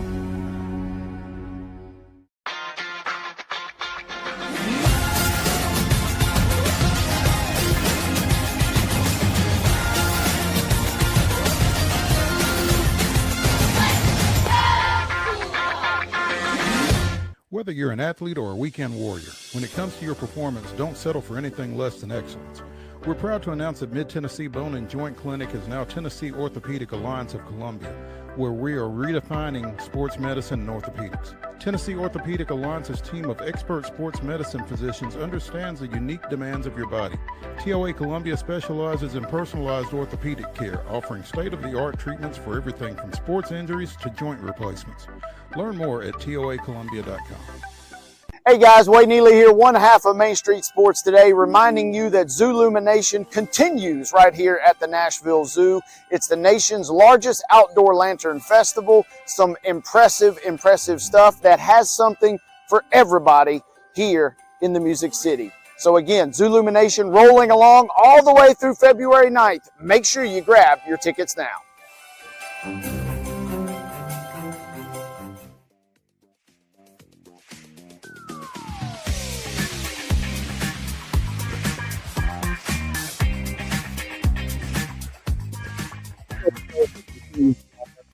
A: Whether you're an athlete or a weekend warrior, when it comes to your performance, don't settle for anything less than excellence. We're proud to announce that Mid-Tennessee Bone and Joint Clinic is now Tennessee Orthopedic Alliance of Columbia, where we are redefining sports medicine and orthopedics. Tennessee Orthopedic Alliance's team of expert sports medicine physicians understands the unique demands of your body. TOA Columbia specializes in personalized orthopedic care, offering state-of-the-art treatments for everything from sports injuries to joint replacements. Learn more at toacolumbia.com.
J: Hey guys, Wade Neely here, one half of Main Street Sports Today, reminding you that Zoolumination continues right here at the Nashville Zoo. It's the nation's largest outdoor lantern festival. Some impressive stuff that has something for everybody here in the Music City. So again, Zoolumination rolling along all the way through February 9th. Make sure you grab your tickets now.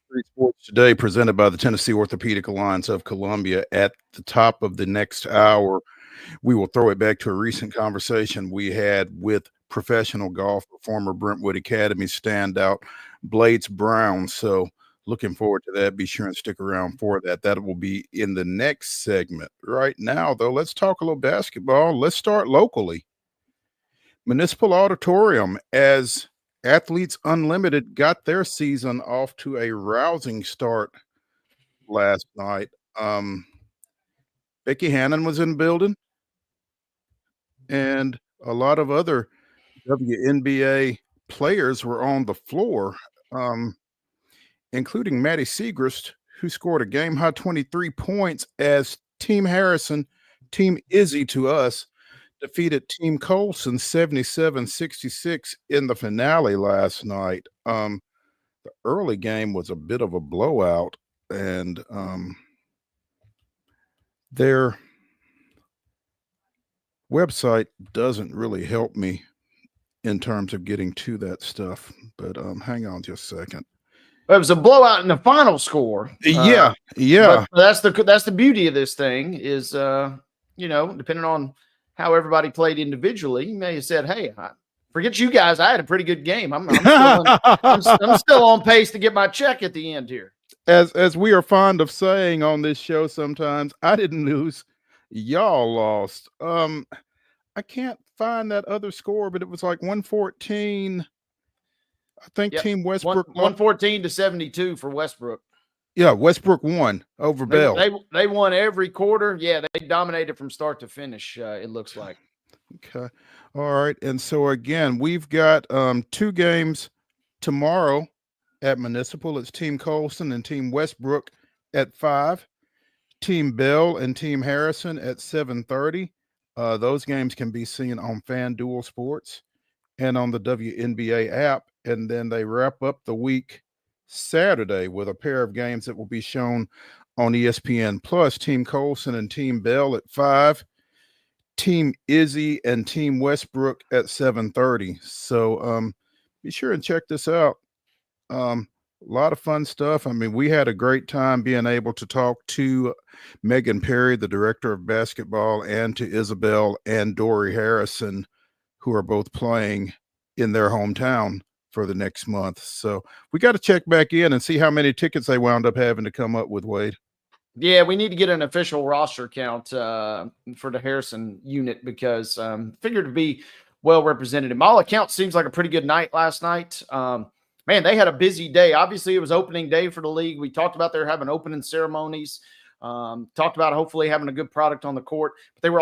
A: Street Sports Today, presented by the Tennessee Orthopedic Alliance of Columbia. At the top of the next hour, we will throw it back to a recent conversation we had with professional golfer, former Brentwood Academy standout Blades Brown. So looking forward to that. Be sure and stick around for that. That will be in the next segment. Right now, though, let's talk a little basketball. Let's start locally. Municipal Auditorium, as Athletes Unlimited got their season off to a rousing start last night. Becky Hannon was in the building, and a lot of other WNBA players were on the floor, including Maddie Siegrist, who scored a game-high 23 points as Team Harrison, Team Izzy to us, defeated Team Colson 77-66 in the finale last night. The early game was a bit of a blowout, and their website doesn't really help me in terms of getting to that stuff, but hang on just a second.
B: It was a blowout in the final score.
A: Yeah.
B: But that's the beauty of this thing is, depending on how everybody played individually, you may have said, "Hey, forget you guys. I had a pretty good game. I'm still on pace to get my check at the end here."
A: As we are fond of saying on this show sometimes, I didn't lose, y'all lost. I can't find that other score, but it was like 114. I think Team Westbrook
B: 114-72 for Westbrook.
A: Yeah, Westbrook won over Bell.
B: They won every quarter. Yeah, they dominated from start to finish, it looks like.
A: Okay. All right. And so again, we've got 2 games tomorrow at Municipal. It's Team Colson and Team Westbrook at 5. Team Bell and Team Harrison at 7:30. Those games can be seen on FanDuel Sports and on the WNBA app. And then they wrap up the week Saturday with a pair of games that will be shown on ESPN Plus. Team Colson and Team Bell at 5. Team Izzy and Team Westbrook at 7:30. So be sure and check this out. A lot of fun stuff. I mean, we had a great time being able to talk to Megan Perry, the director of basketball, and to Isabel and Dory Harrison, who are both playing in their hometown for the next month. So we got to check back in and see how many tickets they wound up having to come up with, Wade.
B: Yeah, we need to get an official roster count for the Harrison unit because figured to be well represented. In all accounts, seems like a pretty good night last night. Man, they had a busy day. Obviously, it was opening day for the league. We talked about they're having opening ceremonies. Talked about hopefully having a good product on the court. But they were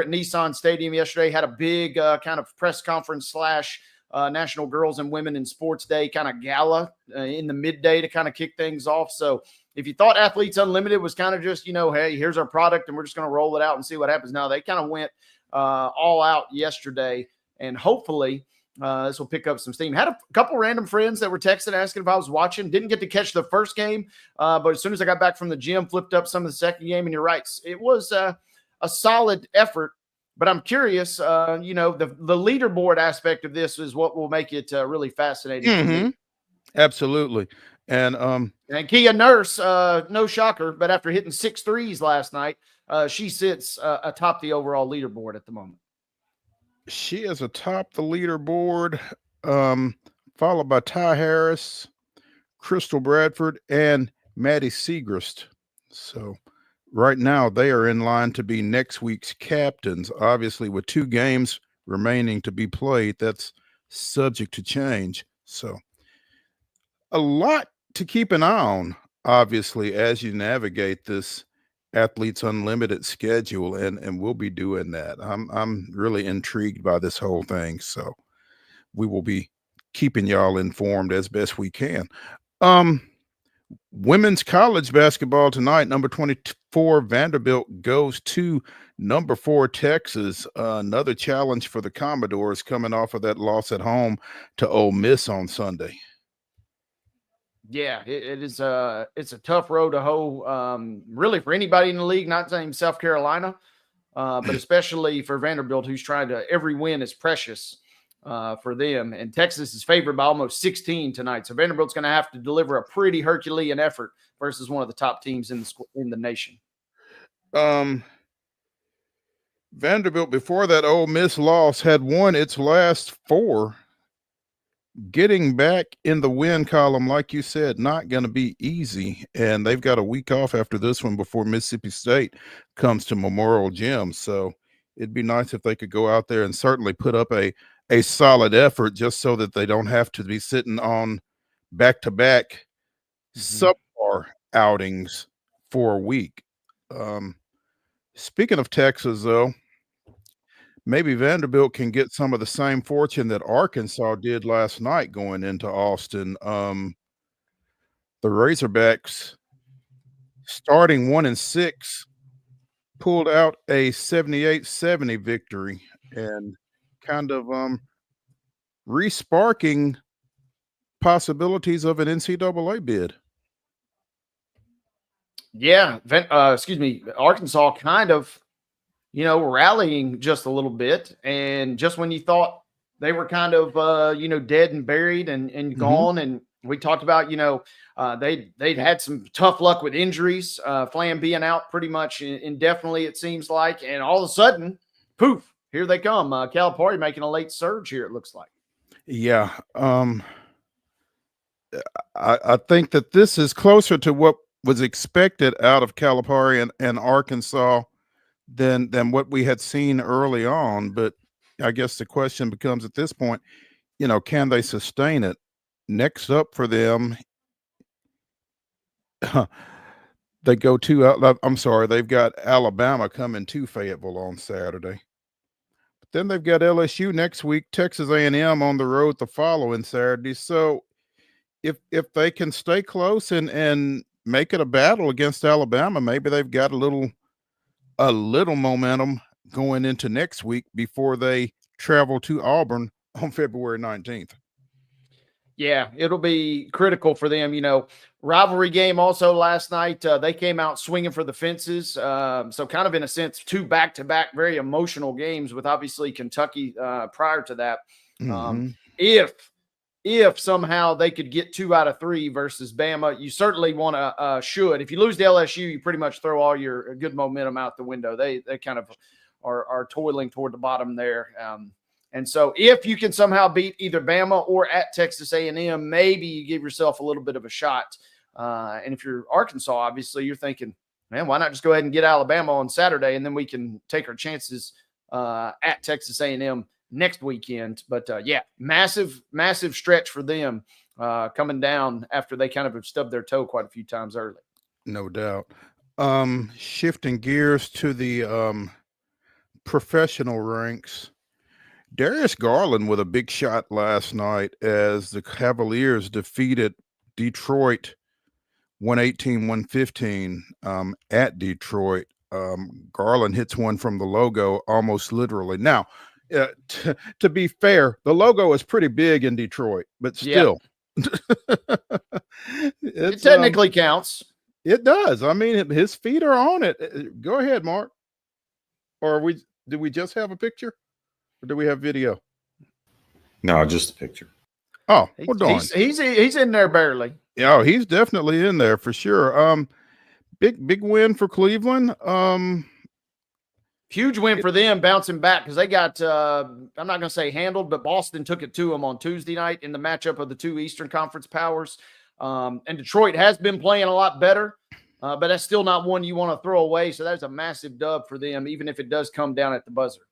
B: at Nissan Stadium yesterday, had a big kind of press conference / National Girls and Women in Sports Day kind of gala in the midday to kind of kick things off. So if you thought Athletes Unlimited was kind of just, hey, here's our product and we're just going to roll it out and see what happens. Now they kind of went all out yesterday, and hopefully this will pick up some steam. Had a couple random friends that were texting asking if I was watching. Didn't get to catch the first game, but as soon as I got back from the gym, flipped up some of the second game. And you're right, it was a solid effort. But I'm curious, the leaderboard aspect of this is what will make it really fascinating.
A: Mm-hmm. Absolutely. And
B: Kia Nurse, no shocker, but after hitting 6 threes last night, she sits atop the overall leaderboard at the moment.
A: She is atop the leaderboard, followed by Ty Harris, Crystal Bradford, and Maddie Siegrist. So right now they are in line to be next week's captains. Obviously, with 2 games remaining to be played, that's subject to change. So a lot to keep an eye on, obviously, as you navigate this Athletes Unlimited schedule, and we'll be doing that. I'm really intrigued by this whole thing, so we will be keeping y'all informed as best we can. Women's college basketball tonight. Number 24 Vanderbilt goes to number 4 Texas. Another challenge for the Commodores coming off of that loss at home to Ole Miss on Sunday.
B: Yeah, it's a tough road to hoe, really for anybody in the league, not saying South Carolina, but especially for Vanderbilt, who's trying to, every win is precious for them. And Texas is favored by almost 16 tonight. So Vanderbilt's going to have to deliver a pretty Herculean effort versus one of the top teams in the nation.
A: Vanderbilt, before that Ole Miss loss, had won its last 4. Getting back in the win column, like you said, not going to be easy. And they've got a week off after this one before Mississippi State comes to Memorial Gym. So it'd be nice if they could go out there and certainly put up a solid effort, just so that they don't have to be sitting on back-to-back subpar outings for a week. Speaking of Texas, though, maybe Vanderbilt can get some of the same fortune that Arkansas did last night going into Austin. The Razorbacks, starting 1-6, pulled out a 78-70 victory and kind of re-sparking possibilities of an NCAA bid.
B: Yeah, Arkansas kind of, rallying just a little bit. And just when you thought they were kind of, dead and buried and gone. And we talked about, they'd had some tough luck with injuries, Flam being out pretty much indefinitely, it seems like. And all of a sudden, poof, here they come. Calipari making a late surge here, it looks like.
A: Yeah. I think that this is closer to what was expected out of Calipari and Arkansas than what we had seen early on. But I guess the question becomes at this point, can they sustain it? Next up for them, they go to, they've got Alabama coming to Fayetteville on Saturday. But then they've got LSU next week, Texas A&M on the road the following Saturday. So if they can stay close and make it a battle against Alabama, maybe they've got a little momentum going into next week before they travel to Auburn on February 19th.
B: Yeah, it'll be critical for them. Rivalry game also last night. They came out swinging for the fences. So kind of in a sense, 2 back-to-back very emotional games with obviously Kentucky prior to that. If somehow they could get 2 out of 3 versus Bama, you certainly want to should. If you lose to LSU, you pretty much throw all your good momentum out the window. They kind of are toiling toward the bottom there. And so if you can somehow beat either Bama or at Texas A&M, maybe you give yourself a little bit of a shot. And if you're Arkansas, obviously you're thinking, man, why not just go ahead and get Alabama on Saturday, and then we can take our chances at Texas A&M next weekend. But massive stretch for them coming down after they kind of have stubbed their toe quite a few times early.
A: No doubt. Shifting gears to the professional ranks, Darius Garland with a big shot last night as the Cavaliers defeated Detroit 118-115 at Detroit. Garland hits one from the logo almost literally. Now, to be fair, the logo is pretty big in Detroit, but still.
B: It technically counts.
A: It does. I mean, his feet are on it. Go ahead, Mark. Or did we just have a picture? Or do we have video?
K: No, just a picture.
A: Oh, well done.
B: He's in there barely.
A: Yeah, he's definitely in there for sure. Big win for Cleveland.
B: Huge win for them, bouncing back, because they got, I'm not going to say handled, but Boston took it to them on Tuesday night in the matchup of the 2 Eastern Conference powers. And Detroit has been playing a lot better, but that's still not one you want to throw away. So that's a massive dub for them, even if it does come down at the buzzer.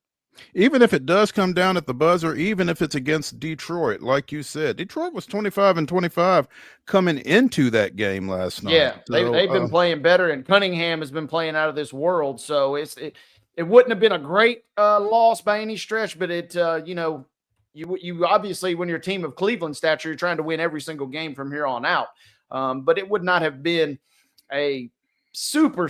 A: Even if it does come down at the buzzer, even if it's against Detroit, like you said, Detroit was 25-25 coming into that game last night.
B: Yeah, they've been playing better, and Cunningham has been playing out of this world. So it wouldn't have been a great loss by any stretch, but you obviously, when you're a team of Cleveland stature, you're trying to win every single game from here on out. But it would not have been a super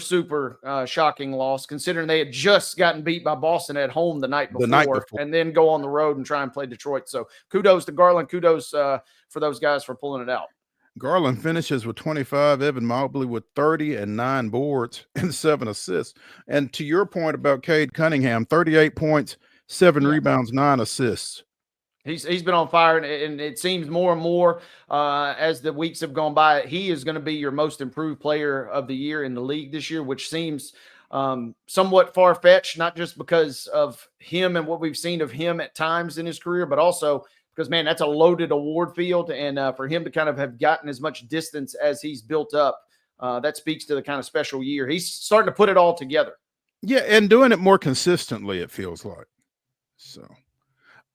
B: shocking loss, considering they had just gotten beat by Boston at home the night before, and then go on the road and try and play Detroit. So kudos to Garland. Kudos for those guys for pulling it out.
A: Garland finishes with 25, Evan Mobley with 30 and 9 boards and 7 assists. And to your point about Cade Cunningham, 38 points, 7 rebounds, 9 assists.
B: He's been on fire, and it seems more and more as the weeks have gone by, he is going to be your most improved player of the year in the league this year, which seems somewhat far-fetched, not just because of him and what we've seen of him at times in his career, but also because, man, that's a loaded award field, and for him to kind of have gotten as much distance as he's built up, that speaks to the kind of special year. He's starting to put it all together.
A: Yeah, and doing it more consistently, it feels like. So,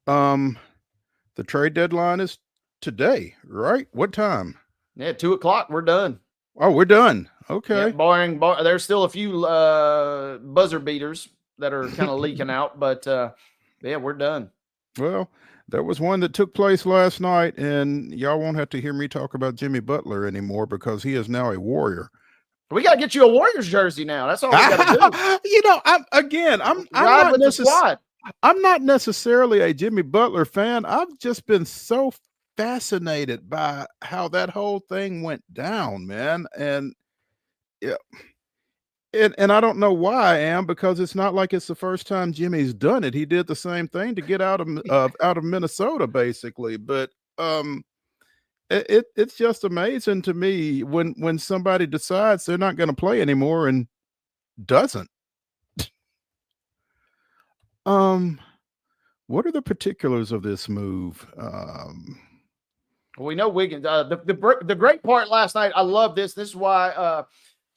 A: the trade deadline is today, right? What time?
B: Yeah, 2:00. We're done.
A: Oh, we're done. Okay.
B: Yeah, there's still a few buzzer beaters that are kind of leaking out, but yeah, we're done.
A: Well, there was one that took place last night, and y'all won't have to hear me talk about Jimmy Butler anymore because he is now a Warrior.
B: We got to get you a Warriors jersey now. That's all we got to do.
A: You know, I'm not necessarily a Jimmy Butler fan. I've just been so fascinated by how that whole thing went down, man. And yeah. And I don't know why I am, because it's not like it's the first time Jimmy's done it. He did the same thing to get out of Minnesota, basically. But it's just amazing to me when somebody decides they're not going to play anymore and doesn't. What are the particulars of this move?
B: We know Wiggins. The great part last night, I love this. This is why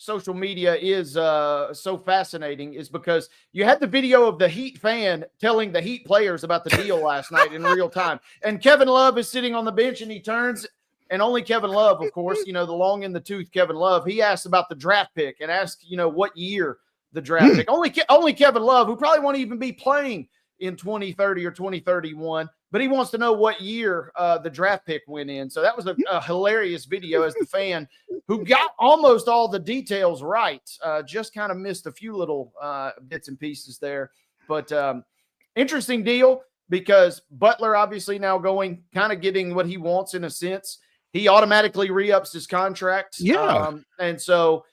B: social media is so fascinating, is because you had the video of the Heat fan telling the Heat players about the deal last night in real time. And Kevin Love is sitting on the bench, and he turns, and only Kevin Love, of course, the long in the tooth Kevin Love, he asked about the draft pick and asked, what year the draft pick. Only Kevin Love, who probably won't even be playing in 2030 or 2031, but he wants to know what year the draft pick went in. So that was a hilarious video, as the fan who got almost all the details right, just kind of missed a few little bits and pieces there. But interesting deal, because Butler obviously now going, kind of getting what he wants in a sense. He automatically re-ups his contract.
A: Yeah.
B: And so,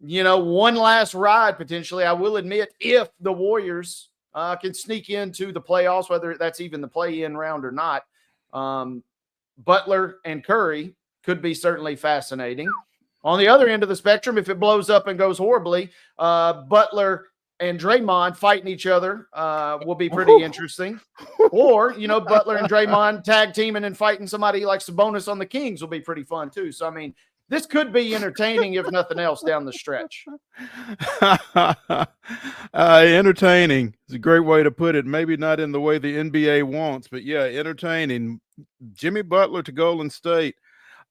B: one last ride potentially, I will admit, if the Warriors can sneak into the playoffs, whether that's even the play-in round or not. Butler and Curry could be certainly fascinating. On the other end of the spectrum, if it blows up and goes horribly, Butler and Draymond fighting each other will be pretty interesting. Or, Butler and Draymond tag teaming and fighting somebody like Sabonis on the Kings will be pretty fun too. So, I mean, this could be entertaining, if nothing else, down the stretch.
A: Entertaining is a great way to put it. Maybe not in the way the NBA wants, but yeah, entertaining. Jimmy Butler to Golden State.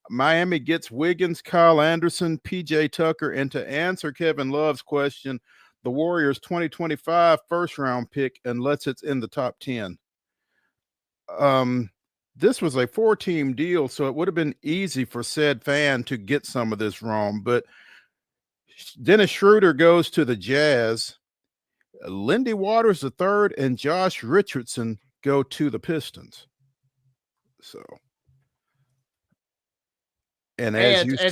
A: Miami gets Wiggins, Kyle Anderson, PJ Tucker, and to answer Kevin Love's question, the Warriors 2025 first-round pick, unless it's in the top 10. This was a 4-team deal, so it would have been easy for said fan to get some of this wrong. But Dennis Schroeder goes to the Jazz. Lindy Waters III and Josh Richardson go to the Pistons. So, and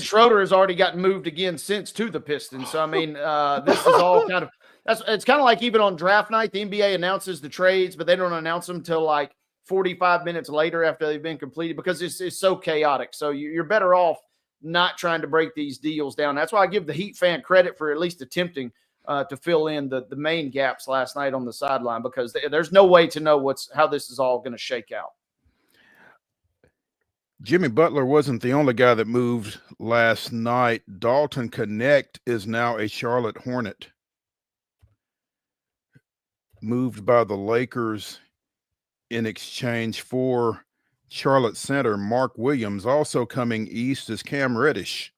B: Schroeder has already gotten moved again since to the Pistons. So I mean, this is all kind of it's kind of like even on draft night, the NBA announces the trades, but they don't announce them till like 45 minutes later after they've been completed, because it's so chaotic. So you're better off not trying to break these deals down. That's why I give the Heat fan credit for at least attempting to fill in the main gaps last night on the sideline, because there's no way to know how this is all going to shake out.
A: Jimmy Butler wasn't the only guy that moved last night. Dalton Connect is now a Charlotte Hornet, moved by the Lakers in exchange for Charlotte center Mark Williams. Also coming east is Cam Reddish.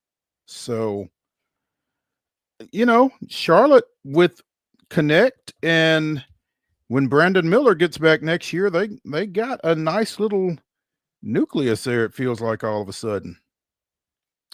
A: So, Charlotte with Connect, and when Brandon Miller gets back next year, they got a nice little nucleus there, it feels like, all of a sudden.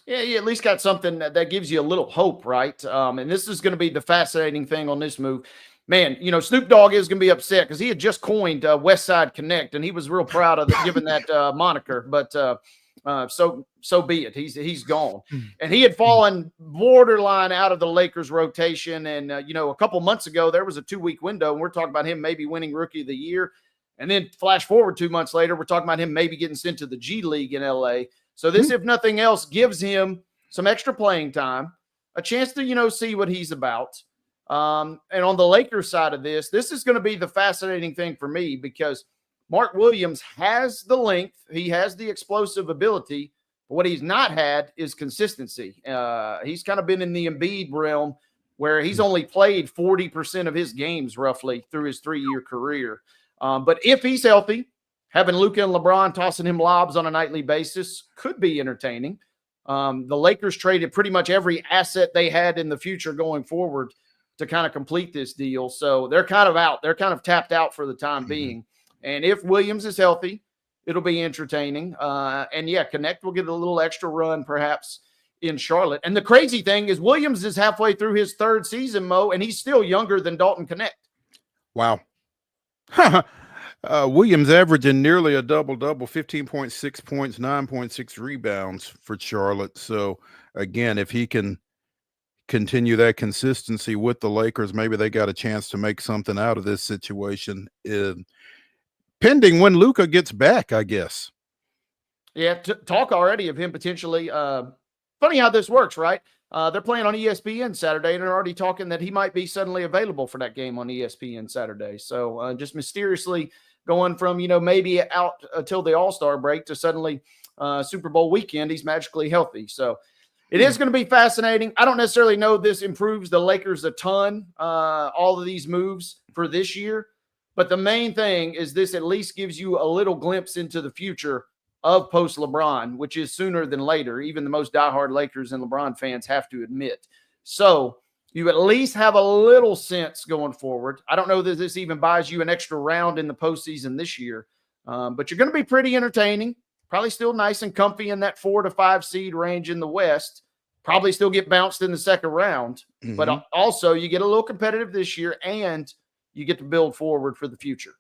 B: Yeah, you at least got something that gives you a little hope, right? And this is going to be the fascinating thing on this move. Man, Snoop Dogg is going to be upset because he had just coined West Side Connect, and he was real proud of giving that moniker. But so be it. He's gone, and he had fallen borderline out of the Lakers rotation. And a couple months ago, there was a 2-week window, and we're talking about him maybe winning Rookie of the Year. And then flash forward 2 months later, we're talking about him maybe getting sent to the G League in LA. So this, if nothing else, gives him some extra playing time, a chance to see what he's about. And on the Lakers side of this is going to be the fascinating thing for me, because Mark Williams has the length, he has the explosive ability, but what he's not had is consistency. He's kind of been in the Embiid realm, where he's only played 40% of his games roughly through his 3-year career. But if he's healthy, having Luka and LeBron tossing him lobs on a nightly basis could be entertaining. The Lakers traded pretty much every asset they had in the future going forward to kind of complete this deal. So they're kind of out. They're kind of tapped out for the time being. And if Williams is healthy, it'll be entertaining. And yeah, Connect will get a little extra run perhaps in Charlotte. And the crazy thing is Williams is halfway through his third season, Mo, and he's still younger than Dalton Connect.
A: Wow. Williams averaging nearly a double-double, 15.6 points, 9.6 rebounds for Charlotte. So, again, if he can continue that consistency with the Lakers, maybe they got a chance to make something out of this situation, pending when Luka gets back, I guess.
B: Yeah, talk already of him potentially. Funny how this works, right? They're playing on ESPN Saturday, and they're already talking that he might be suddenly available for that game on ESPN Saturday. So just mysteriously going from, maybe out until the All-Star break to suddenly Super Bowl weekend, he's magically healthy. So it is going to be fascinating. I don't necessarily know this improves the Lakers a ton, all of these moves for this year. But the main thing is this at least gives you a little glimpse into the future of post-LeBron, which is sooner than later. Even the most diehard Lakers and LeBron fans have to admit. So you at least have a little sense going forward. I don't know that this even buys you an extra round in the postseason this year, but you're going to be pretty entertaining. Probably still nice and comfy in that 4 to 5 seed range in the West. Probably still get bounced in the second round, but also you get a little competitive this year and you get to build forward for the future.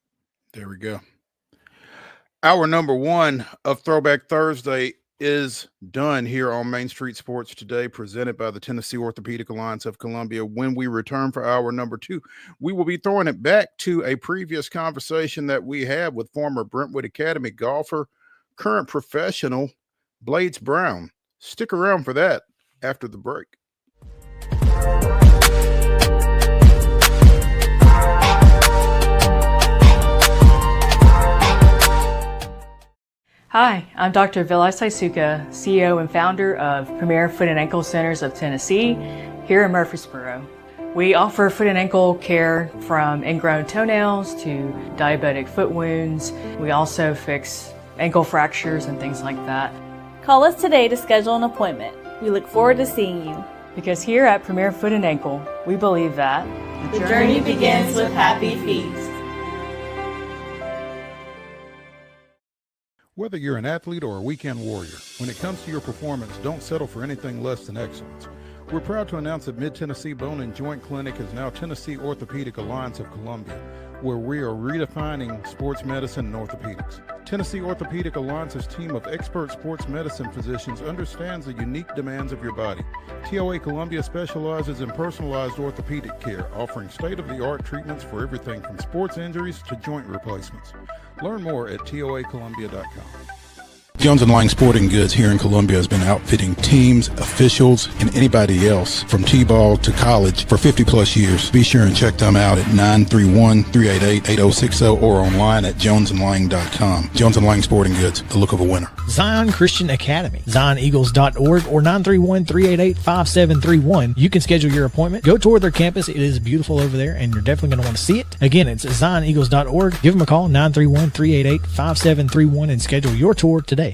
A: There we go. Hour number 1 of Throwback Thursday is done here on Main Street Sports Today, presented by the Tennessee Orthopedic Alliance of Columbia. When we return for hour number 2, we will be throwing it back to a previous conversation that we had with former Brentwood Academy golfer, current professional Blades Brown. Stick around for that after the break.
L: Hi, I'm Dr. Vilay Saisuka, CEO and founder of Premier Foot and Ankle Centers of Tennessee here in Murfreesboro. We offer foot and ankle care from ingrown toenails to diabetic foot wounds. We also fix ankle fractures and things like that.
M: Call us today to schedule an appointment. We look forward to seeing you.
L: Because here at Premier Foot and Ankle, we believe that
M: the journey begins with happy feet.
A: Whether you're an athlete or a weekend warrior, when it comes to your performance, don't settle for anything less than excellence. We're proud to announce that Mid-Tennessee Bone and Joint Clinic is now Tennessee Orthopedic Alliance of Columbia, where we are redefining sports medicine and orthopedics. Tennessee Orthopedic Alliance's team of expert sports medicine physicians understands the unique demands of your body. TOA Columbia specializes in personalized orthopedic care, offering state-of-the-art treatments for everything from sports injuries to joint replacements. Learn more at toacolumbia.com. Jones & Lang Sporting Goods here in Columbia has been outfitting teams, officials, and anybody else from T-ball to college for 50 plus years. Be sure and check them out at 931-388-8060 or online at jonesandlang.com. Jones & Lang Sporting Goods, the look of a winner.
E: Zion Christian Academy, zioneagles.org or 931-388-5731. You can schedule your appointment. Go tour their campus. It is beautiful over there, and you're definitely going to want to see it. Again, it's zioneagles.org. Give them a call, 931-388-5731, and schedule your tour today.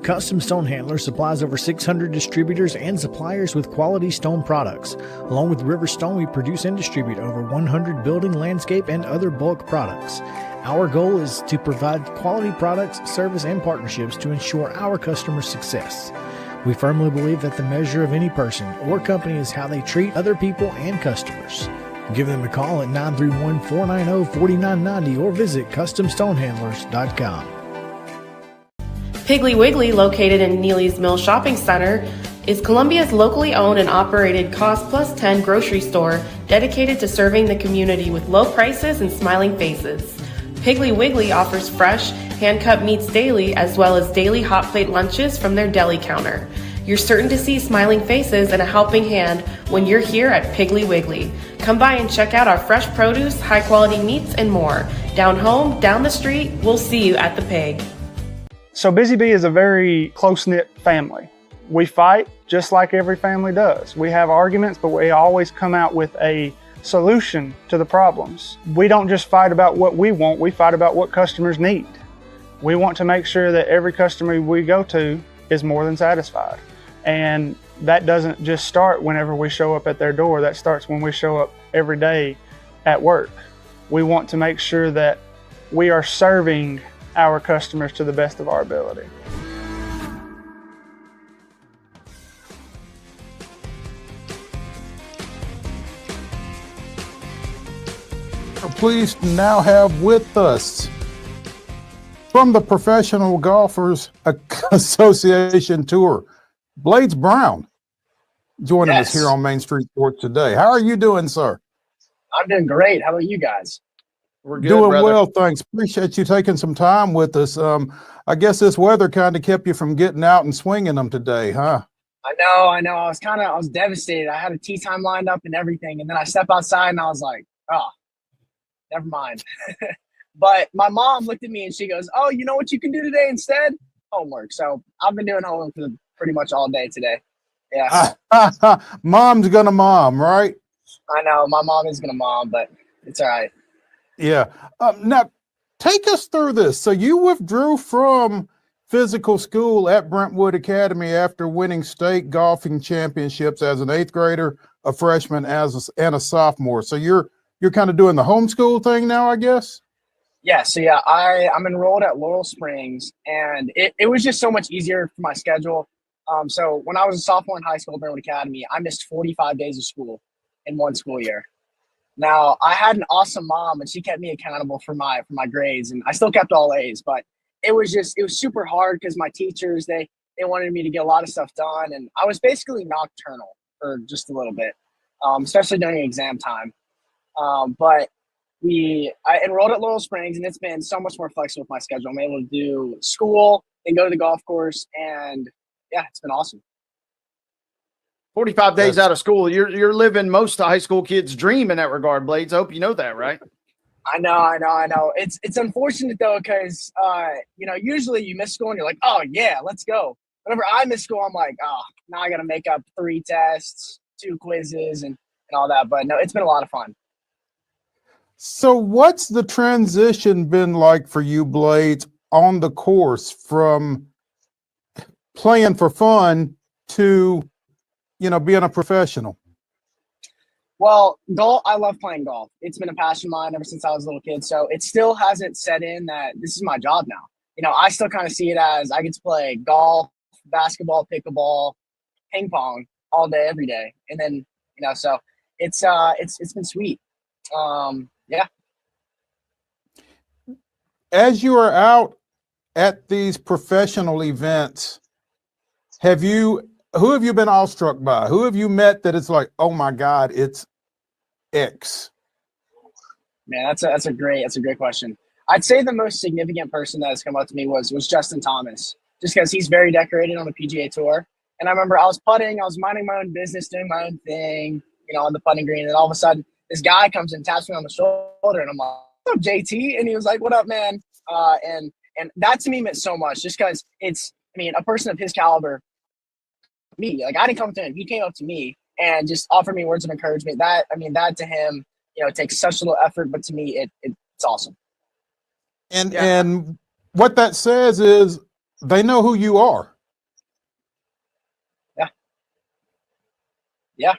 E: Custom Stone Handler supplies over 600 distributors and suppliers with quality stone products. Along with River Stone, we produce and distribute over 100 building, landscape, and other bulk products. Our goal is to provide quality products, service, and partnerships to ensure our customers' success. We firmly believe that the measure of any person or company is how they treat other people and customers. Give them a call at 931-490-4990 or visit CustomStonehandlers.com.
N: Piggly Wiggly, located in Neely's Mill Shopping Center, is Columbia's locally owned and operated Cost Plus 10 grocery store dedicated to serving the community with low prices and smiling faces. Piggly Wiggly offers fresh, hand-cut meats daily as well as daily hot plate lunches from their deli counter. You're certain to see smiling faces and a helping hand when you're here at Piggly Wiggly. Come by and check out our fresh produce, high-quality meats, and more. Down home, down the street, we'll see you at the Pig.
O: So Busy Bee is a very close-knit family. We fight just like every family does. We have arguments, but we always come out with a solution to the problems. We don't just fight about what we want, we fight about what customers need. We want to make sure that every customer we go to is more than satisfied. And that doesn't just start whenever we show up at their door. That starts when we show up every day at work. We want to make sure that we are serving our customers to the best of our ability.
A: We're pleased to now have with us from the Professional Golfers Association Tour, Blades Brown, joining us here on Main Street Sports today. How are you doing, sir?
P: I'm doing great. How about you guys?
B: We're good,
A: doing
B: brother.
A: well, thanks. Appreciate you taking some time with us. I guess this weather kind of kept you from getting out and swinging them today, huh?
P: I know. I was devastated. I had a tee time lined up and everything, and then I step outside and I was like, oh, never mind. But my mom looked at me and she goes, oh, you know what you can do today instead? Homework. So I've been doing homework for pretty much all day today. Yeah.
A: Mom's gonna mom, right?
P: I know. My mom is gonna mom, but it's all right.
A: Yeah. Now, take us through this. So you withdrew from physical school at Brentwood Academy after winning state golfing championships as an 8th grader, a freshman, and a sophomore. So you're kind of doing the homeschool thing now, I guess?
P: Yeah, so yeah, I'm enrolled at Laurel Springs, and it was just so much easier for my schedule. So when I was a sophomore in high school at Brentwood Academy, I missed 45 days of school in one school year. Now, I had an awesome mom, and she kept me accountable for my grades, and I still kept all A's, but it was super hard because my teachers, they wanted me to get a lot of stuff done, and I was basically nocturnal for just a little bit, especially during exam time. But I enrolled at Laurel Springs, and it's been so much more flexible with my schedule. I'm able to do school and go to the golf course, and yeah, it's been awesome.
B: 45 days out of school. You're living most high school kids' dream in that regard, Blades. I hope you know that, right?
P: I know. It's unfortunate though, because usually you miss school and you're like, oh yeah, let's go. Whenever I miss school, I'm like, oh, now I got to make up 3 tests, 2 quizzes, and all that. But no, it's been a lot of fun.
A: So what's the transition been like for you, Blades, on the course from playing for fun to, being a professional?
P: Well, golf, I love playing golf. It's been a passion of mine ever since I was a little kid. So it still hasn't set in that this is my job now. I still kind of see it as I get to play golf, basketball, pickleball, ping pong all day, every day. And then, so it's been sweet. Yeah.
A: As you are out at these professional events, who have you been awestruck by? Who have you met that it's like, oh my God, it's X?
P: Man, that's a great question. I'd say the most significant person that has come up to me was Justin Thomas, just because he's very decorated on the PGA Tour. And I remember I was putting, I was minding my own business, doing my own thing, on the putting green, and all of a sudden this guy comes and taps me on the shoulder, and I'm like, "What's up, JT?" And he was like, "What up, man?" And that to me meant so much, just because a person of his caliber, me, like I didn't come to him, he came up to me and just offered me words of encouragement. That to him, it takes such little effort, but to me, it's awesome.
A: And what that says is they know who you are.
P: Yeah.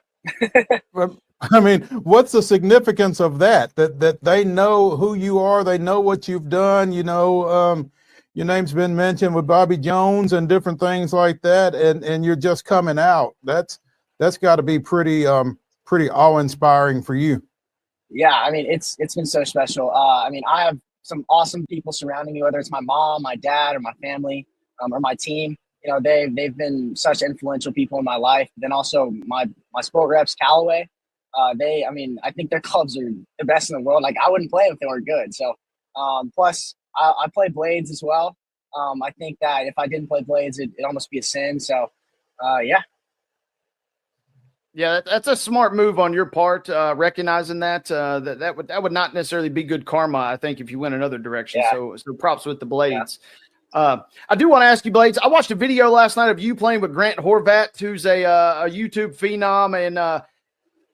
A: I mean, what's the significance of that? That they know who you are, they know what you've done. Your name's been mentioned with Bobby Jones and different things like that, and you're just coming out. That's got to be pretty awe-inspiring for you.
P: Yeah, it's been so special. I have some awesome people surrounding me, whether it's my mom, my dad, or my family, or my team. They've been such influential people in my life. Then also my sport reps, Callaway. I think their clubs are the best in the world. Like I wouldn't play if they weren't good. So, plus I play blades as well. I think that if I didn't play blades, it'd almost be a sin. So, yeah.
B: Yeah, that's a smart move on your part, recognizing that that would not necessarily be good karma, I think, if you went another direction. Yeah. So props with the blades. Yeah. I do want to ask you, Blades. I watched a video last night of you playing with Grant Horvat, who's a YouTube phenom, and I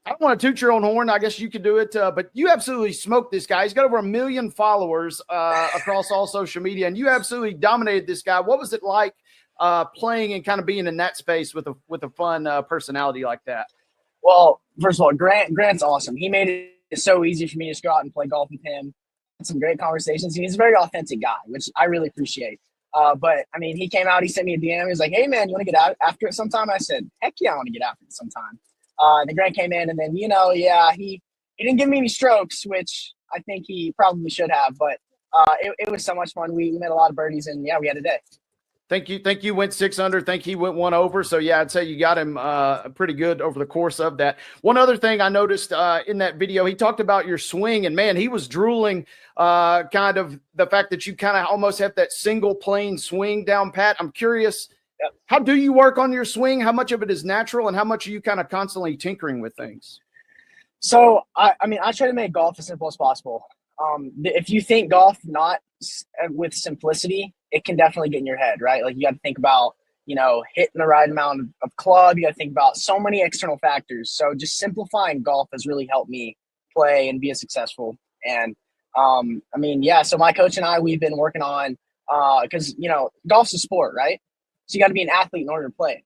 B: don't want to toot your own horn. I guess you could do it, but you absolutely smoked this guy. He's got over 1 million followers across all social media, and you absolutely dominated this guy. What was it like playing and kind of being in that space with a fun personality like that?
P: Well, first of all, Grant's awesome. He made it so easy for me to just go out and play golf with him. Had some great conversations. He's a very authentic guy, which I really appreciate. But I mean, he came out, he sent me a DM. He was like, "Hey man, you want to get out after it sometime?" I said, "Heck yeah, I want to get after it sometime." And then Grant came in, and then he didn't give me any strokes, which I think he probably should have. But it was so much fun. We made a lot of birdies, and yeah, we had a day.
B: Think you went 6 under. Think he went 1 over. So yeah, I'd say you got him pretty good over the course of that. One other thing I noticed in that video, he talked about your swing, and man, he was drooling kind of the fact that you kind of almost have that single plane swing down pat. I'm curious, how do you work on your swing? How much of it is natural, and how much are you kind of constantly tinkering with things?
P: So I mean, I try to make golf as simple as possible. If you think golf not with simplicity, it can definitely get in your head, right? Like you got to think about, hitting the right amount of club. You got to think about so many external factors. So just simplifying golf has really helped me play and be successful. And I mean, yeah, so my coach and I, we've been working on, because, golf's a sport, right? So you got to be an athlete in order to play.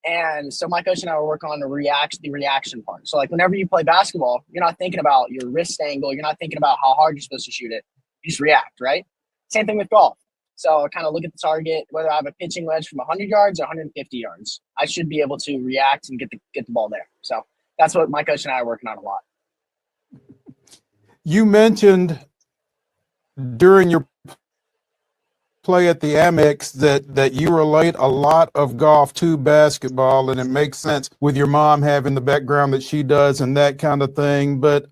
P: And so my coach and I were working on the reaction part. So like whenever you play basketball, you're not thinking about your wrist angle. You're not thinking about how hard you're supposed to shoot it. You just react, right? Same thing with golf. So I kind of look at the target, whether I have a pitching wedge from 100 yards or 150 yards. I should be able to react and get the ball there. So that's what my coach and I are working on a lot.
A: You mentioned during your play at the Amex that you relate a lot of golf to basketball, and it makes sense with your mom having the background that she does and that kind of thing. But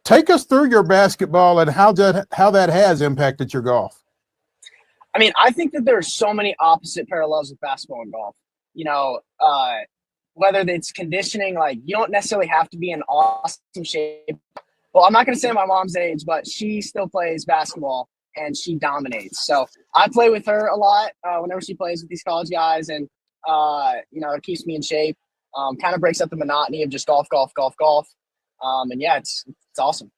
A: take us through your basketball and how that has impacted your golf.
P: I mean, I think that there are so many opposite parallels with basketball and golf. Whether it's conditioning, like you don't necessarily have to be in awesome shape. Well, I'm not going to say my mom's age, but she still plays basketball and she dominates. So I play with her a lot whenever she plays with these college guys, and it keeps me in shape. Kind of breaks up the monotony of just golf. And yeah, it's awesome.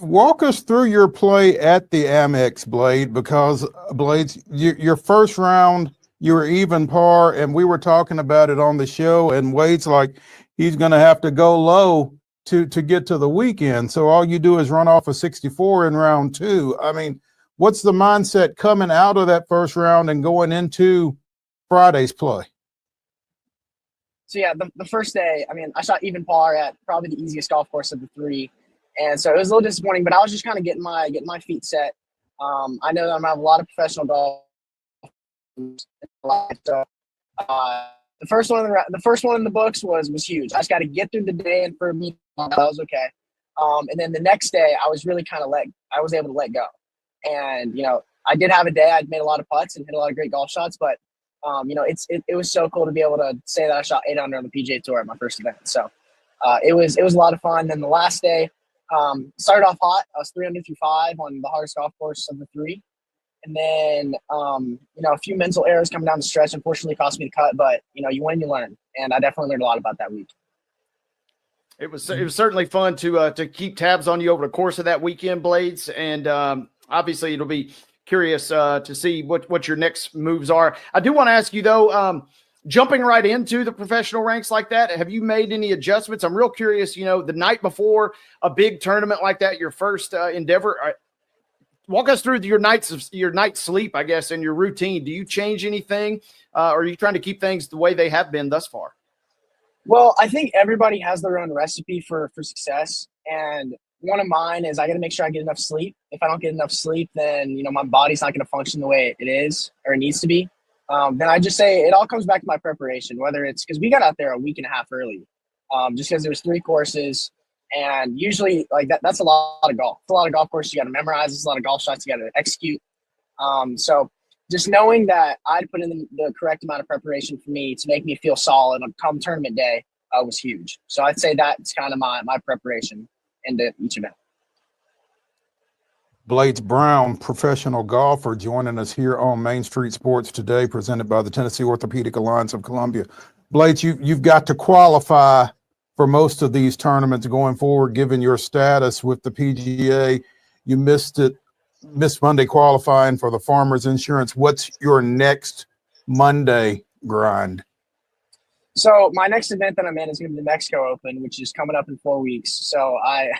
A: Walk us through your play at the Amex, Blade, because Blades, your first round, you were even par, and we were talking about it on the show, and Wade's like, he's going to have to go low to get to the weekend. So all you do is run off a 64 in round 2. I mean, what's the mindset coming out of that first round and going into Friday's play?
P: So yeah, the first day, I mean, I shot even par at probably the easiest golf course of the 3. And so it was a little disappointing, but I was just kind of getting my feet set. I know that I'm going to have a lot of professional golf. So the first one in the books was huge. I just got to get through the day, and for me, that was okay. And then the next day, I was really I was able to let go. And I did have a day. I'd made a lot of putts and hit a lot of great golf shots, but it was so cool to be able to say that I shot 8 under on the PGA Tour at my first event. So it was a lot of fun. Then the last day, started off hot. I was 3 under through 5 on the hardest golf course of the 3. And then, a few mental errors coming down the stretch unfortunately cost me the cut, but you win, you learn. And I definitely learned a lot about that week.
B: It was certainly fun to keep tabs on you over the course of that weekend, Blades. And obviously it'll be curious to see what your next moves are. I do want to ask you though, jumping right into the professional ranks like that, have you made any adjustments? I'm real curious, the night before a big tournament like that, your first endeavor, walk us through your night's sleep, I guess, and your routine. Do you change anything? Or are you trying to keep things the way they have been thus far?
P: Well, I think everybody has their own recipe for success. And one of mine is I got to make sure I get enough sleep. If I don't get enough sleep, then, my body's not going to function the way it is or it needs to be. Then I just say it all comes back to my preparation, whether it's because we got out there a week and a half early, just because there was 3 courses. And usually like that's a lot of golf. It's a lot of golf courses you got to memorize. It's a lot of golf shots you got to execute. So just knowing that I'd put in the correct amount of preparation for me to make me feel solid on come tournament day was huge. So I'd say that's kind of my preparation into each event.
A: Blades Brown, professional golfer, joining us here on Main Street Sports today, presented by the Tennessee Orthopedic Alliance of Columbia. Blades, you've got to qualify for most of these tournaments going forward, given your status with the PGA. You missed it Miss Monday qualifying for the Farmers Insurance. What's your next Monday grind?
P: So my next event that I'm in is going to be the Mexico Open, which is coming up in 4 weeks. So I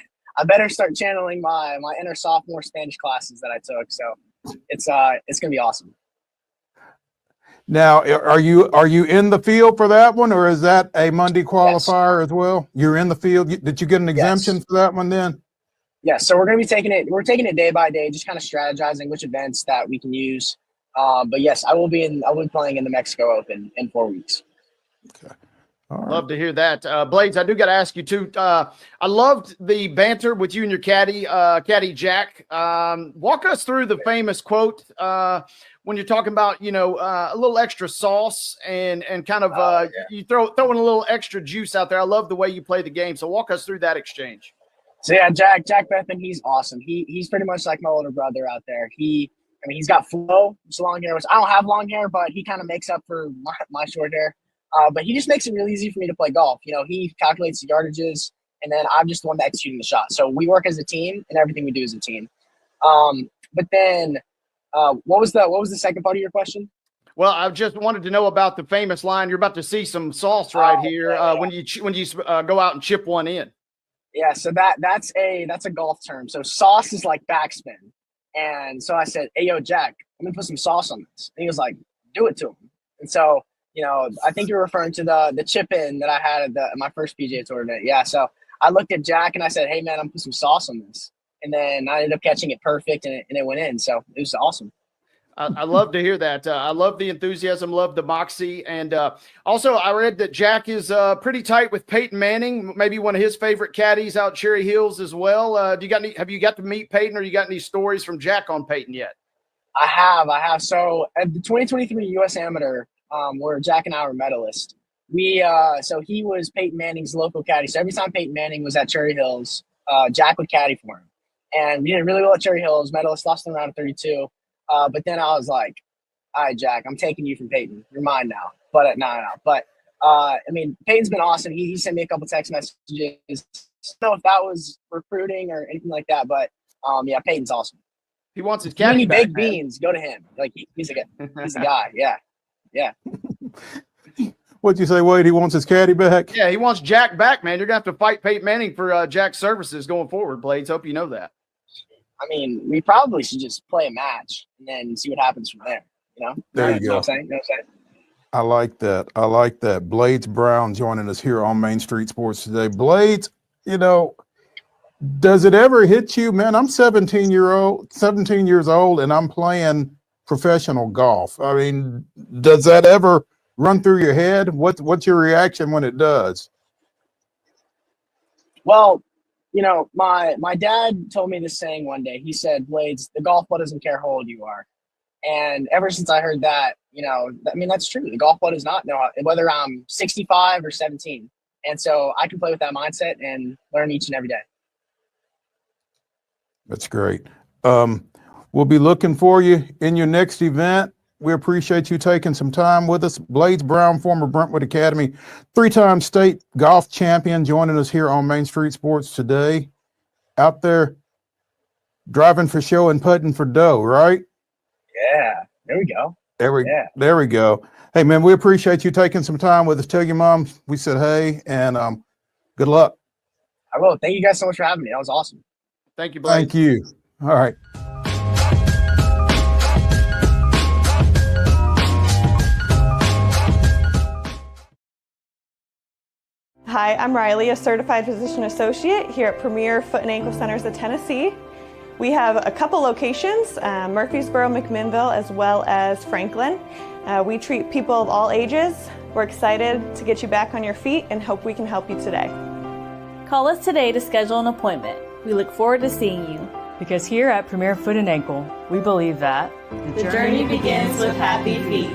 P: better start channeling my inner sophomore Spanish classes that I took. So it's going to be awesome.
A: Now, are you in the field for that one, or is that a Monday qualifier as well? You're in the field. Did you get an exemption for that one then?
P: Yes. So we're going to be taking it. We're taking it day by day, just kind of strategizing which events that we can use. But yes, I will be playing in the Mexico Open in 4 weeks.
A: Okay.
B: Love to hear that. Blades, I do got to ask you too. I loved the banter with you and your caddy Jack. Walk us through the famous quote when you're talking about, a little extra sauce and kind of you throwing a little extra juice out there. I love the way you play the game. So walk us through that exchange.
P: So yeah, Jack Bethan, he's awesome. He's pretty much like my older brother out there. He's got flow, it's long hair, which I don't have long hair, but he kind of makes up for my short hair. But he just makes it really easy for me to play golf. He calculates the yardages, and then I'm just the one executing the shot. So we work as a team, and everything we do is a team. But then, what was the second part of your question?
B: Well, I just wanted to know about the famous line. You're about to see some sauce right here when you go out and chip one in.
P: Yeah, so that's a golf term. So sauce is like backspin. And so I said, "Hey, yo, Jack, I'm gonna put some sauce on this." And he was like, "Do it to him." And so, I think you're referring to the chip in that I had at my first PGA tournament. Yeah, so I looked at Jack and I said, "Hey, man, I'm gonna put some sauce on this." And then I ended up catching it perfect, and it went in. So it was awesome.
B: I love to hear that. I love the enthusiasm, love the moxie. And also I read that Jack is pretty tight with Peyton Manning, maybe one of his favorite caddies out Cherry Hills as well. Have you got to meet Peyton, or you got any stories from Jack on Peyton yet?
P: I have. So at the 2023 U.S. Amateur, where Jack and I were medalists, so he was Peyton Manning's local caddy. So every time Peyton Manning was at Cherry Hills, Jack would caddy for him. And we did really well at Cherry Hills, medalist, lost in the round of 32. But then I was like, "All right, Jack, I'm taking you from Peyton. You're mine now." But no. But Peyton's been awesome. He sent me a couple text messages. I don't know if that was recruiting or anything like that, but yeah, Peyton's awesome.
B: He wants his caddy back,
P: baked beans. Go to him. Like he's a guy. Yeah.
A: What'd you say, Wade? He wants his caddy back?
B: Yeah, he wants Jack back, man. You're gonna have to fight Peyton Manning for Jack's services going forward, Blades. Hope you know that.
P: We probably should just play a match and then see what happens from there.
A: There you go.
P: You know what I'm saying?
A: I like that. Blades Brown joining us here on Main Street Sports today. Blades, does it ever hit you, man? I'm 17 years old, and I'm playing professional golf. Does that ever run through your head? What's your reaction when it does?
P: Well, my dad told me this saying one day. He said, "Blades, the golf ball doesn't care how old you are." And ever since I heard that, that's true. The golf ball does not know whether I'm 65 or 17. And so I can play with that mindset and learn each and every day.
A: That's great. We'll be looking for you in your next event. We appreciate you taking some time with us. Blades Brown, former Brentwood Academy, 3-time state golf champion, joining us here on Main Street Sports today. Out there driving for show and putting for dough, right?
P: Yeah, there we go.
A: There we go. Hey, man, we appreciate you taking some time with us. Tell your mom we said hey, and good luck.
P: I will. Thank you guys so much for having me. That was awesome.
B: Thank you, Blades.
A: Thank you. All right.
Q: Hi, I'm Riley, a certified physician associate here at Premier Foot and Ankle Centers of Tennessee. We have a couple locations, Murfreesboro, McMinnville, as well as Franklin. We treat people of all ages. We're excited to get you back on your feet and hope we can help you today.
M: Call us today to schedule an appointment. We look forward to seeing you.
L: Because here at Premier Foot and Ankle, we believe that
M: the journey begins with happy feet.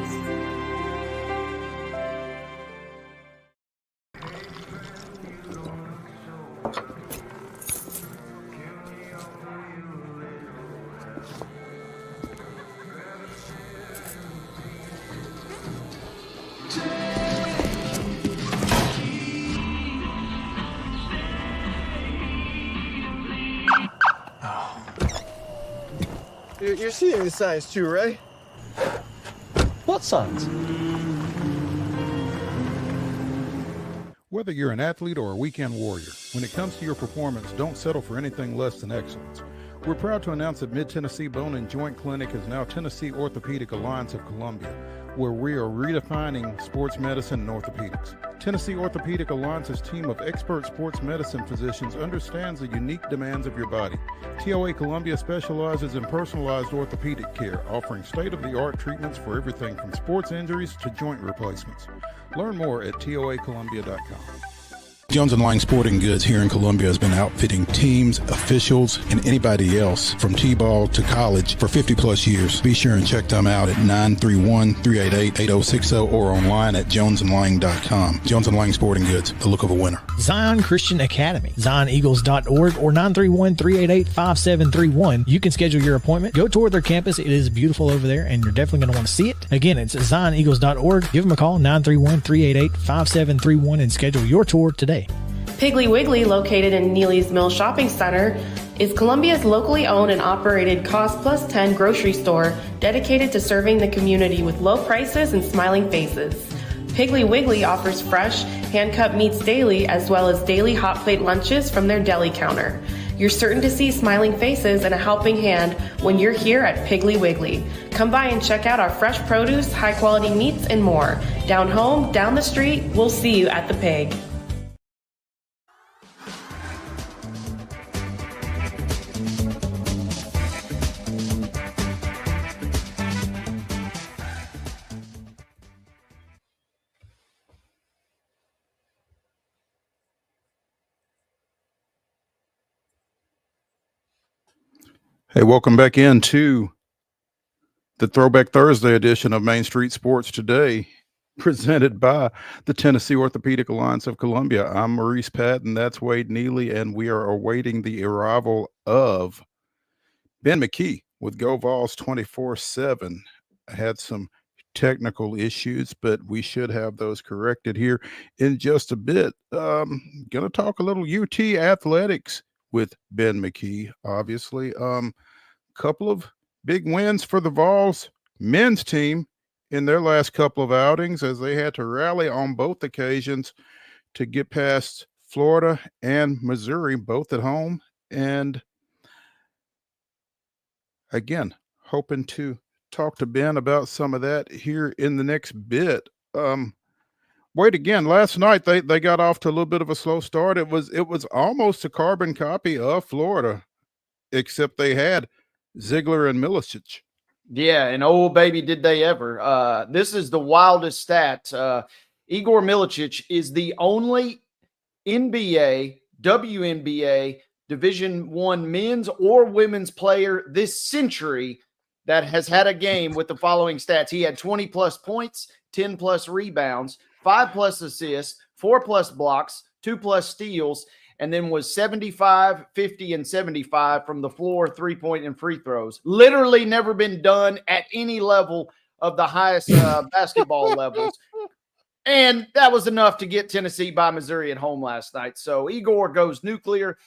R: You're seeing the signs too, right?
S: What signs?
A: Whether you're an athlete or a weekend warrior, when it comes to your performance, don't settle for anything less than excellence. We're proud to announce that Mid-Tennessee Bone and Joint Clinic is now Tennessee Orthopedic Alliance of Columbia, where we are redefining sports medicine and orthopedics. Tennessee Orthopedic Alliance's team of expert sports medicine physicians understands the unique demands of your body. TOA Columbia specializes in personalized orthopedic care, offering state-of-the-art treatments for everything from sports injuries to joint replacements. Learn more at toacolumbia.com.
T: Jones & Lang Sporting Goods here in Columbia has been outfitting teams, officials, and anybody else from T-ball to college for 50 plus years. Be sure and check them out at 931-388-8060 or online at jonesandlang.com. Jones & Lang Sporting Goods, the look of a winner.
E: Zion Christian Academy, zioneagles.org or 931-388-5731. You can schedule your appointment. Go tour their campus. It is beautiful over there, and you're definitely going to want to see it. Again, it's zioneagles.org. Give them a call, 931-388-5731, and schedule your tour today.
N: Piggly Wiggly, located in Neely's Mill Shopping Center, is Columbia's locally owned and operated Cost Plus 10 grocery store dedicated to serving the community with low prices and smiling faces. Piggly Wiggly offers fresh, hand-cut meats daily, as well as daily hot plate lunches from their deli counter. You're certain to see smiling faces and a helping hand when you're here at Piggly Wiggly. Come by and check out our fresh produce, high-quality meats, and more. Down home, down the street, we'll see you at the Pig.
A: Hey, welcome back into the Throwback Thursday edition of Main Street Sports Today, presented by the Tennessee Orthopedic Alliance of Columbia. I'm Maurice Patton, that's Wade Neely, and we are awaiting the arrival of Ben McKee with Go Vols 24/7. I had some technical issues, but we should have those corrected here in just a bit. Gonna talk a little UT athletics with Ben McKee, obviously. Couple of big wins for the Vols men's team in their last couple of outings, as they had to rally on both occasions to get past Florida and Missouri, both at home. And again, hoping to talk to Ben about some of that here in the next bit. Wait, again, last night they got off to a little bit of a slow start. It was almost a carbon copy of Florida, except they had Ziegler and Milicic.
B: Yeah, and oh, baby, did they ever. This is the wildest stat. Igor Milicic is the only NBA, WNBA, Division I men's or women's player this century that has had a game with the following stats. He had 20-plus points, 10-plus rebounds, 5-plus assists, 4-plus blocks, 2-plus steals, and then was 75, 50, and 75 from the floor, three-point, and free throws. Literally never been done at any level of the highest basketball levels. And that was enough to get Tennessee by Missouri at home last night. So Igor goes nuclear,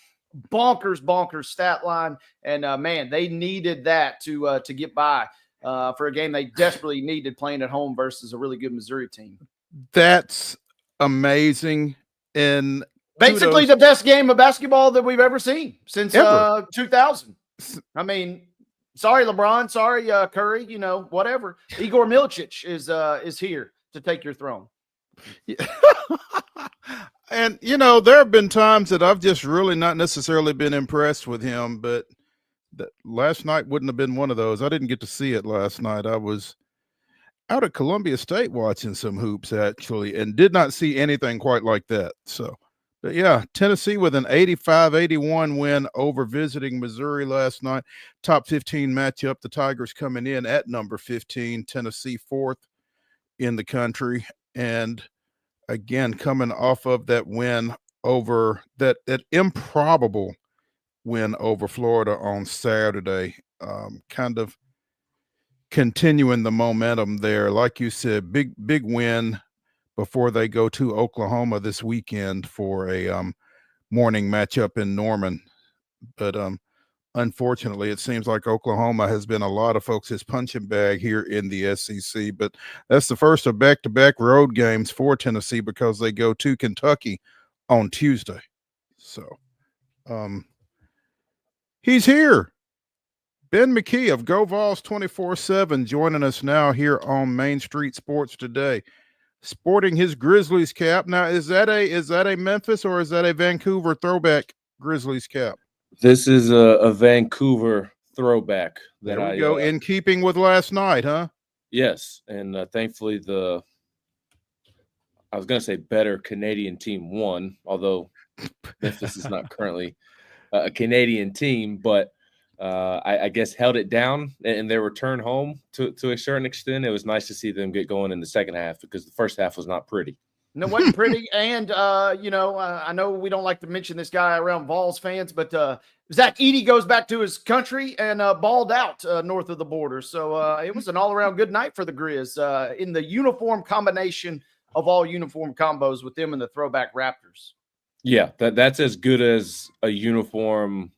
B: bonkers stat line. And, man, they needed that to get by for a game they desperately needed playing at home versus a really good Missouri team.
A: That's amazing. And
B: basically the best game of basketball that we've ever seen since 2000. I mean, sorry, LeBron, sorry, Curry, whatever. Igor Milicic is here to take your throne.
A: Yeah. And, there have been times that I've just really not necessarily been impressed with him, but last night wouldn't have been one of those. I didn't get to see it last night. I was out at Columbia State watching some hoops, actually, and did not see anything quite like that. So, but yeah, Tennessee with an 85-81 win over visiting Missouri last night. Top 15 matchup. The Tigers coming in at number 15, Tennessee fourth in the country. And again, coming off of that win over that improbable win over Florida on Saturday, kind of continuing the momentum there. Like you said, big win before they go to Oklahoma this weekend for a morning matchup in Norman. But unfortunately, it seems like Oklahoma has been a lot of folks' punching bag here in the SEC, but that's the first of back-to-back road games for Tennessee because they go to Kentucky on Tuesday. So he's here. Ben McKee of Go Vols 24/7 joining us now here on Main Street Sports Today, sporting his Grizzlies cap. Now, is that a Memphis or is that a Vancouver throwback Grizzlies cap?
S: This is a Vancouver throwback.
A: There we go. In keeping with last night, huh?
S: Yes, and thankfully I was going to say better Canadian team won, although Memphis is not currently a Canadian team, but I guess held it down in their return home to a certain extent. It was nice to see them get going in the second half because the first half was not pretty.
B: No, it wasn't pretty. And, I know we don't like to mention this guy around Vols fans, but Zach Edey goes back to his country and balled out north of the border. So it was an all-around good night for the Grizz in the uniform combination of all uniform combos with them and the throwback Raptors.
S: Yeah, that's as good as a uniform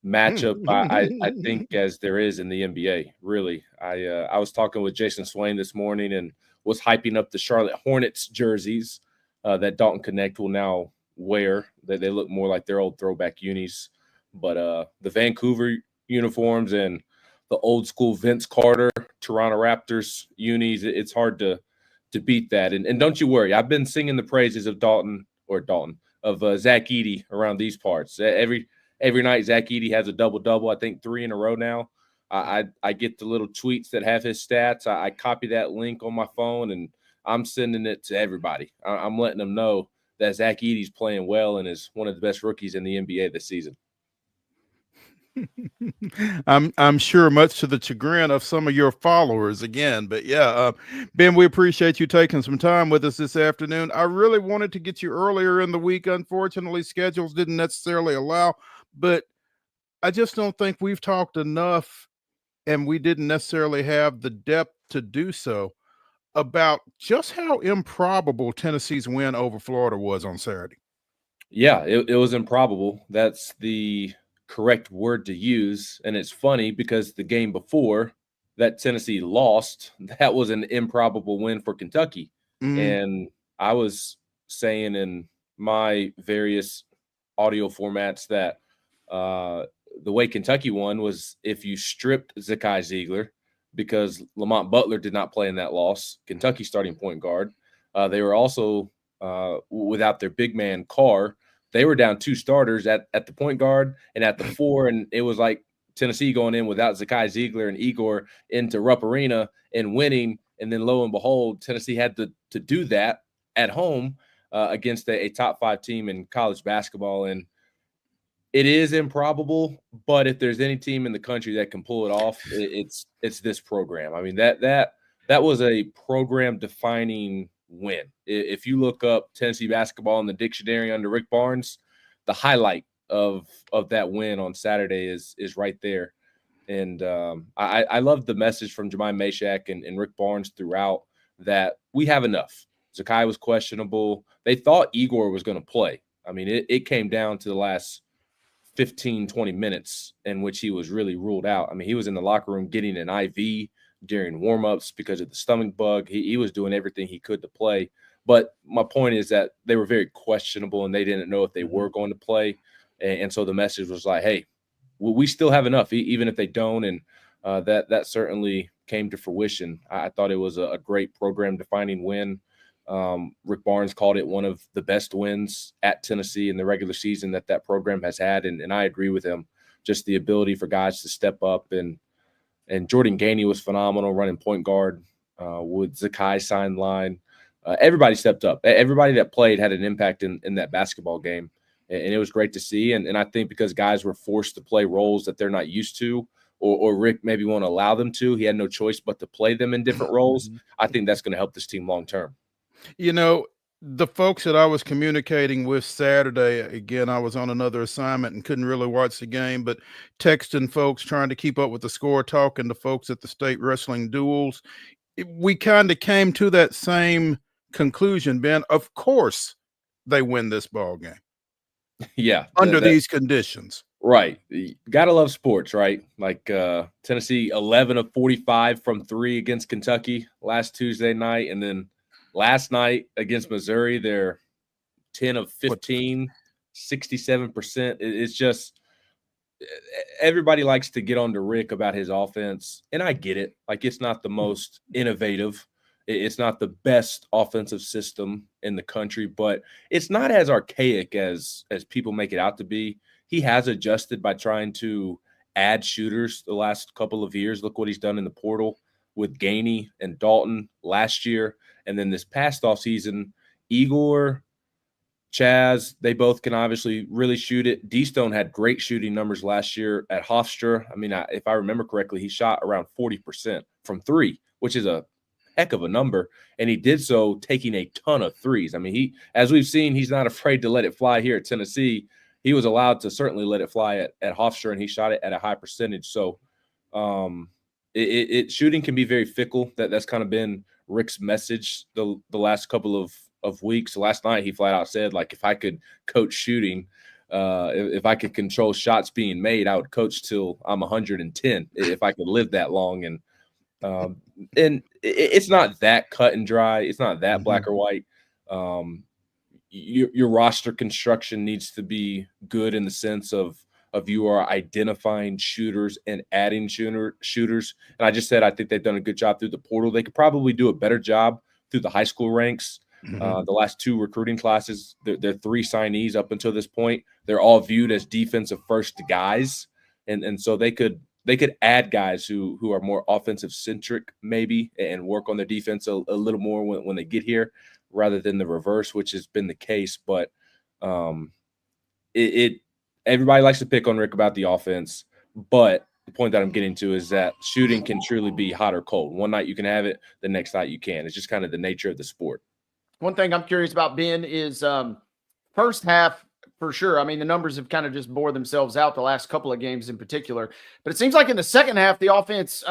S: matchup, I think, as there is in the NBA, really. I was talking with Jason Swain this morning and was hyping up the Charlotte Hornets jerseys that Dalton Connect will now wear. They look more like their old throwback unis. But the Vancouver uniforms and the old school Vince Carter Toronto Raptors unis, it's hard to beat that. And don't you worry, I've been singing the praises of Zach Edey around these parts. Every night Zach Edey has a double-double, I think 3 in a row now. I get the little tweets that have his stats. I copy that link on my phone, and I'm sending it to everybody. I'm letting them know that Zach Edey's playing well and is one of the best rookies in the NBA this season.
A: I'm sure much to the chagrin of some of your followers again, but yeah, Ben, we appreciate you taking some time with us this afternoon. I really wanted to get you earlier in the week. Unfortunately, schedules didn't necessarily allow, but I just don't think we've talked enough, and we didn't necessarily have the depth to do so, about just how improbable Tennessee's win over Florida was on Saturday.
S: Yeah, it was improbable. That's the correct word to use. And it's funny because the game before that Tennessee lost, that was an improbable win for Kentucky. And I was saying in my various audio formats that the way Kentucky won was if you stripped Zakai Ziegler, because Lamont Butler did not play in that loss, Kentucky starting point guard. They were also without their big man Carr. They were down 2 starters at the point guard and at the 4, and it was like Tennessee going in without Zakai Ziegler and Igor into Rupp Arena and winning, and then lo and behold, Tennessee had to do that at home against a top 5 team in college basketball. And it is improbable, but if there's any team in the country that can pull it off, it's this program. I mean, that was a program-defining win. If you look up Tennessee basketball in the dictionary under Rick Barnes, the highlight of that win on Saturday is right there. And I love the message from Jemai Mashak and Rick Barnes throughout that we have enough. Zakai was questionable. They thought Igor was going to play. I mean, it came down to the last 15, 20 minutes in which he was really ruled out. I mean, he was in the locker room getting an IV during warmups because of the stomach bug. He was doing everything he could to play. But my point is that they were very questionable and they didn't know if they were going to play. And so the message was like, hey, we still have enough, even if they don't. And that certainly came to fruition. I thought it was a great program-defining win. Rick Barnes called it one of the best wins at Tennessee in the regular season that program has had. And I agree with him. Just the ability for guys to step up. And Jordan Gainey was phenomenal running point guard with Zakai sideline. Everybody stepped up. Everybody that played had an impact in that basketball game. And it was great to see. And I think because guys were forced to play roles that they're not used to, or Rick maybe won't allow them to, he had no choice but to play them in different roles. I think that's going to help this team long term.
A: You know, the folks that I was communicating with Saturday, again, I was on another assignment and couldn't really watch the game, but texting folks, trying to keep up with the score, talking to folks at the state wrestling duels, we kind of came to that same conclusion, Ben. Of course they win this ball game.
S: Yeah.
A: Under these conditions.
S: Right. You gotta love sports, right? Like Tennessee, 11 of 45 from 3 against Kentucky last Tuesday night. And then last night against Missouri, they're 10 of 15, 67%. It's just everybody likes to get on to Rick about his offense. And I get it. Like, it's not the most innovative. It's not the best offensive system in the country, but it's not as archaic as people make it out to be. He has adjusted by trying to add shooters the last couple of years. Look what he's done in the portal with Gainey and Dalton last year. And then this past offseason, Igor, Chaz, they both can obviously really shoot it. D-Stone had great shooting numbers last year at Hofstra. I mean, if I remember correctly, he shot around 40% from 3, which is a heck of a number. And he did so taking a ton of threes. I mean, as we've seen, he's not afraid to let it fly here at Tennessee. He was allowed to certainly let it fly at Hofstra, and he shot it at a high percentage. So shooting can be very fickle. That's kind of been Rick's message the last couple of weeks. Last night, he flat out said, like, if I could coach shooting, if I could control shots being made, I would coach till I'm 110 if I could live that long. And it's not that cut and dry. It's not that black or white. Your roster construction needs to be good in the sense of you are identifying shooters and adding shooters. And I just said I think they've done a good job through the portal. They could probably do a better job through the high school ranks. The last 2 recruiting classes, they're 3 signees up until this point. They're all viewed as defensive first guys. And so they could add guys who are more offensive centric maybe and work on their defense a little more when they get here, rather than the reverse, which has been the case. But everybody likes to pick on Rick about the offense, but the point that I'm getting to is that shooting can truly be hot or cold. One night you can have it, the next night you can. It's just kind of the nature of the sport.
B: One thing I'm curious about, Ben, is first half for sure. I mean, the numbers have kind of just bore themselves out the last couple of games in particular. But it seems like in the second half, the offense,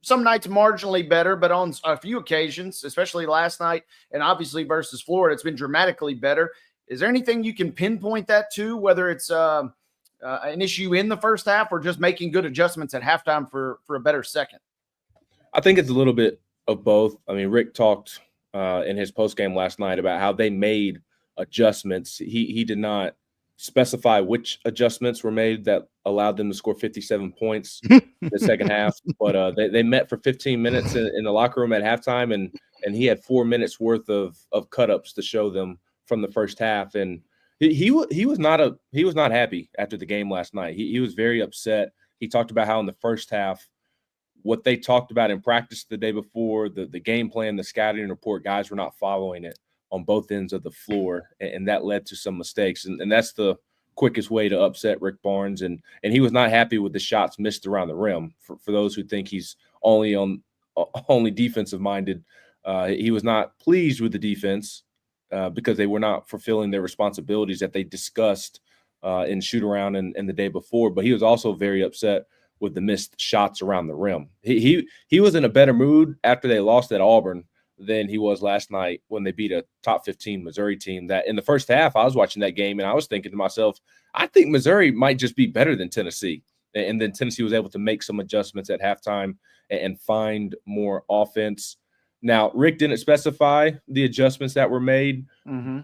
B: some nights marginally better, but on a few occasions, especially last night and obviously versus Florida, it's been dramatically better. Is there anything you can pinpoint that to, whether it's an issue in the first half or just making good adjustments at halftime for a better second?
S: I think it's a little bit of both. I mean, Rick talked in his postgame last night about how they made adjustments. He did not specify which adjustments were made that allowed them to score 57 points the second half, but they met for 15 minutes in the locker room at halftime, and he had 4 minutes worth of cut-ups to show them from the first half. And he was not happy after the game last night. He was very upset. He talked about how in the first half, what they talked about in practice the day before, the game plan, the scouting report, guys were not following it on both ends of the floor, and that led to some mistakes. And that's the quickest way to upset Rick Barnes. And he was not happy with the shots missed around the rim. For those who think he's only defensive minded, he was not pleased with the defense because they were not fulfilling their responsibilities that they discussed in shoot around and the day before. But he was also very upset with the missed shots around the rim. He was in a better mood after they lost at Auburn than he was last night when they beat a top 15 Missouri team. That in the first half, I was watching that game and I was thinking to myself, I think Missouri might just be better than Tennessee. And then Tennessee was able to make some adjustments at halftime and find more offense. Now, Rick didn't specify the adjustments that were made,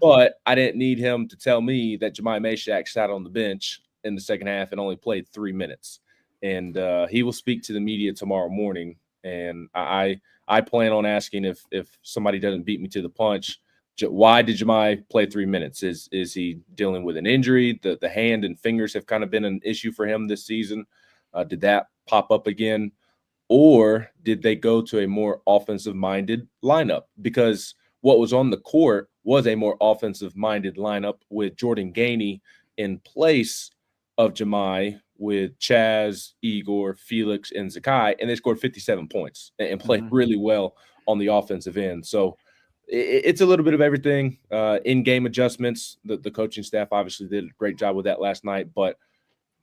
S: but I didn't need him to tell me that Jemai Mashack sat on the bench in the second half and only played 3 minutes. And he will speak to the media tomorrow morning. And I plan on asking if somebody doesn't beat me to the punch, why did Jemai play 3 minutes? Is he dealing with an injury? The hand and fingers have kind of been an issue for him this season. Did that pop up again? Or did they go to a more offensive-minded lineup? Because what was on the court was a more offensive-minded lineup with Jordan Gainey in place of Jemai, with Chaz, Igor, Felix, and Zakai, and they scored 57 points and played really well on the offensive end. So it's a little bit of everything. In-game adjustments, the coaching staff obviously did a great job with that last night, but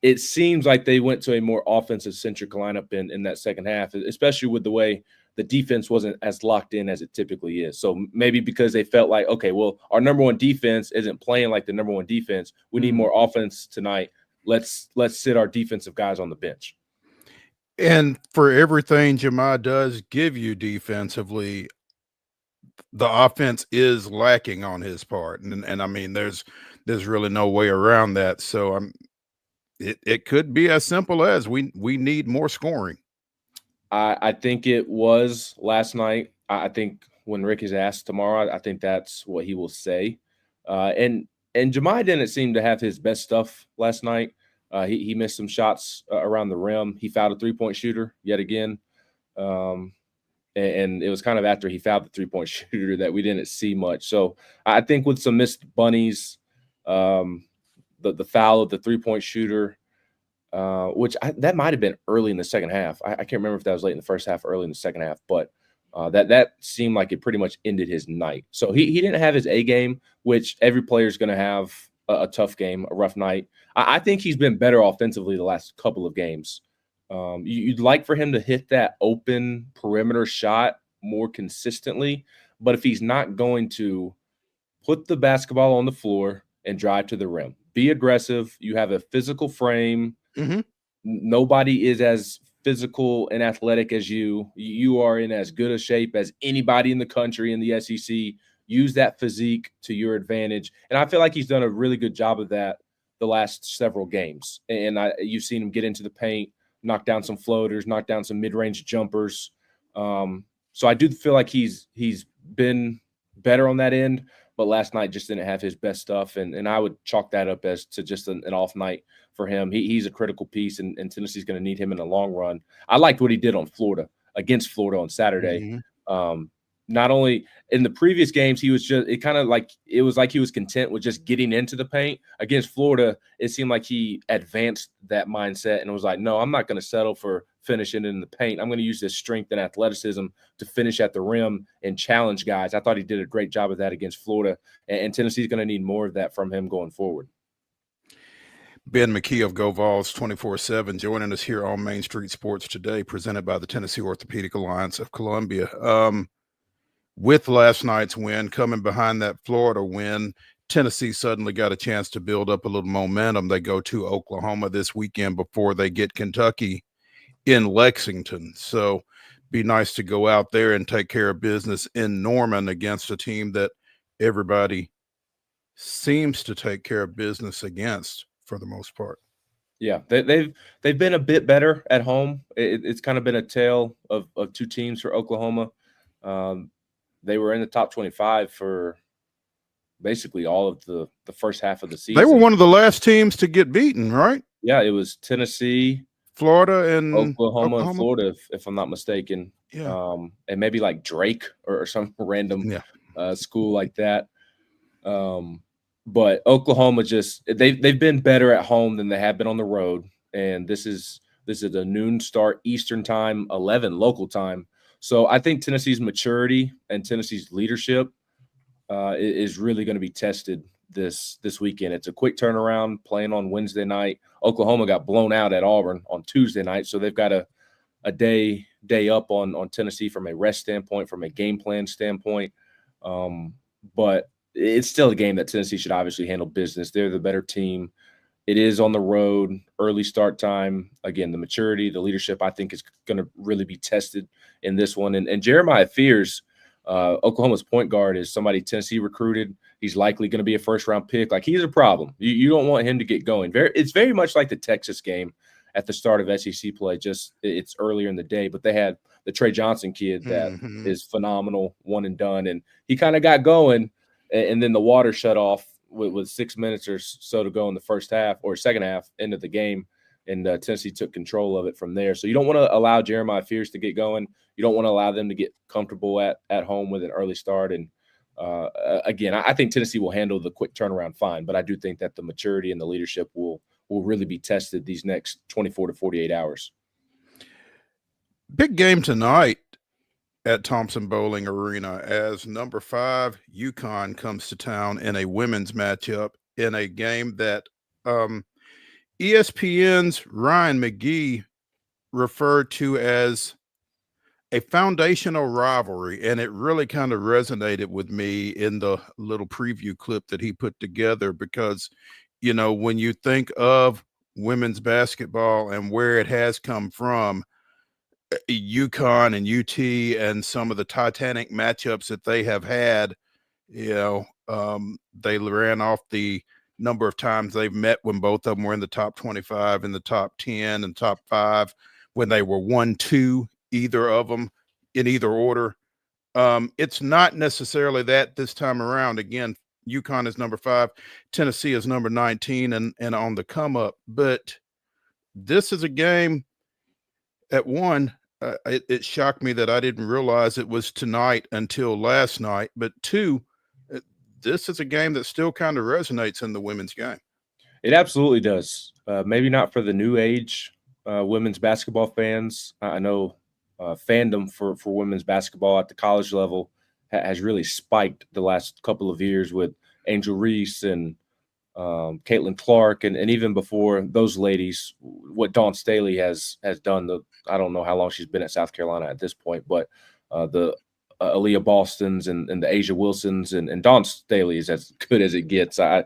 S: it seems like they went to a more offensive-centric lineup in that second half, especially with the way the defense wasn't as locked in as it typically is. So maybe because they felt like, okay, well, our number one defense isn't playing like the number one defense. We need more offense tonight. let's sit our defensive guys on the bench.
A: And for everything Jamai does give you defensively, the offense is lacking on his part. And I mean, there's really no way around that. So it could be as simple as we need more scoring.
S: I think it was last night. I think when Rick is asked tomorrow, I think that's what he will say. And Jamai didn't seem to have his best stuff last night. He missed some shots around the rim. He fouled a three-point shooter yet again. And it was kind of after he fouled the three-point shooter that we didn't see much. So I think with some missed bunnies, the foul of the three-point shooter, which that might have been early in the second half. I can't remember if that was late in the first half or early in the second half, but that seemed like it pretty much ended his night. So he didn't have his A game, which every player is going to have a tough game, a rough night. I think he's been better offensively the last couple of games. You'd like for him to hit that open perimeter shot more consistently, but if he's not going to put the basketball on the floor and drive to the rim, be aggressive. You have a physical frame.
A: Mm-hmm.
S: Nobody is as physical and athletic as you. You are in as good a shape as anybody in the country in the SEC. Use that physique to your advantage. And I feel like he's done a really good job of that the last several games. And you've seen him get into the paint, knock down some floaters, knock down some mid-range jumpers. So I do feel like he's been better on that end, but last night just didn't have his best stuff. And I would chalk that up as to just an off night for him. He's a critical piece, and Tennessee's going to need him in the long run. I liked what he did against Florida on Saturday.
A: Mm-hmm.
S: Not only in the previous games, it was like he was content with just getting into the paint. Against Florida, it seemed like he advanced that mindset and was like, no, I'm not going to settle for finishing in the paint. I'm going to use this strength and athleticism to finish at the rim and challenge guys. I thought he did a great job of that against Florida, and Tennessee's going to need more of that from him going forward.
A: Ben McKee of Go Vols 24/7 joining us here on Main Street Sports today, presented by the Tennessee Orthopedic Alliance of Columbia. With last night's win, coming behind that Florida win, Tennessee suddenly got a chance to build up a little momentum. They go to Oklahoma this weekend before they get Kentucky in Lexington. So be nice to go out there and take care of business in Norman against a team that everybody seems to take care of business against for the most part.
S: Yeah, they've been a bit better at home. It's kind of been a tale of two teams for Oklahoma. They were in the top 25 for basically all of the first half of the season.
A: They were one of the last teams to get beaten, right?
S: Yeah, it was Tennessee,
A: Florida, and
S: Oklahoma. And Florida, if I'm not mistaken.
A: Yeah.
S: And maybe like Drake or some random school like that. But Oklahoma they've been better at home than they have been on the road. And this is a noon start Eastern time, 11 local time. So I think Tennessee's maturity and Tennessee's leadership is really going to be tested this weekend. It's a quick turnaround, playing on Wednesday night. Oklahoma got blown out at Auburn on Tuesday night, so they've got a day up on Tennessee from a rest standpoint, from a game plan standpoint. But it's still a game that Tennessee should obviously handle business. They're the better team. It is on the road, early start time. Again, the maturity, the leadership, I think is going to really be tested in this one. And Jeremiah Fears, Oklahoma's point guard, is somebody Tennessee recruited. He's likely going to be a first-round pick. Like, he's a problem. You don't want him to get going. It's very much like the Texas game at the start of SEC play. Just it's earlier in the day, but they had the Trey Johnson kid that is phenomenal, one and done. And he kind of got going, and then the water shut off with 6 minutes or so to go in the first half or second half into the game, and Tennessee took control of it from there. So you don't want to allow Jeremiah Fears to get going. You don't want to allow them to get comfortable at home with an early start. And again, I think Tennessee will handle the quick turnaround fine, but I do think that the maturity and the leadership will really be tested these next 24 to 48 hours.
A: Big game tonight at Thompson Bowling Arena as number 5 UConn comes to town in a women's matchup in a game that ESPN's Ryan McGee referred to as a foundational rivalry, and it really kind of resonated with me in the little preview clip that he put together because, you know, when you think of women's basketball and where it has come from, UConn and UT and some of the titanic matchups that they have had, they ran off the number of times they've met when both of them were in the top 25, in the top 10, and top 5, when they were 1-2, either of them in either order. It's not necessarily that this time around. Again, UConn is number 5, Tennessee is number 19 and on the come up. But this is a game at one. It shocked me that I didn't realize it was tonight until last night. But 2, this is a game that still kind of resonates in the women's game.
S: It absolutely does. Maybe not for the new age women's basketball fans. I know fandom for women's basketball at the college level has really spiked the last couple of years with Angel Reese and Caitlin Clark, and even before those ladies, what Dawn Staley has done. I don't know how long she's been at South Carolina at this point, but the Aaliyah Bostons and the Asia Wilsons and Dawn Staley is as good as it gets. I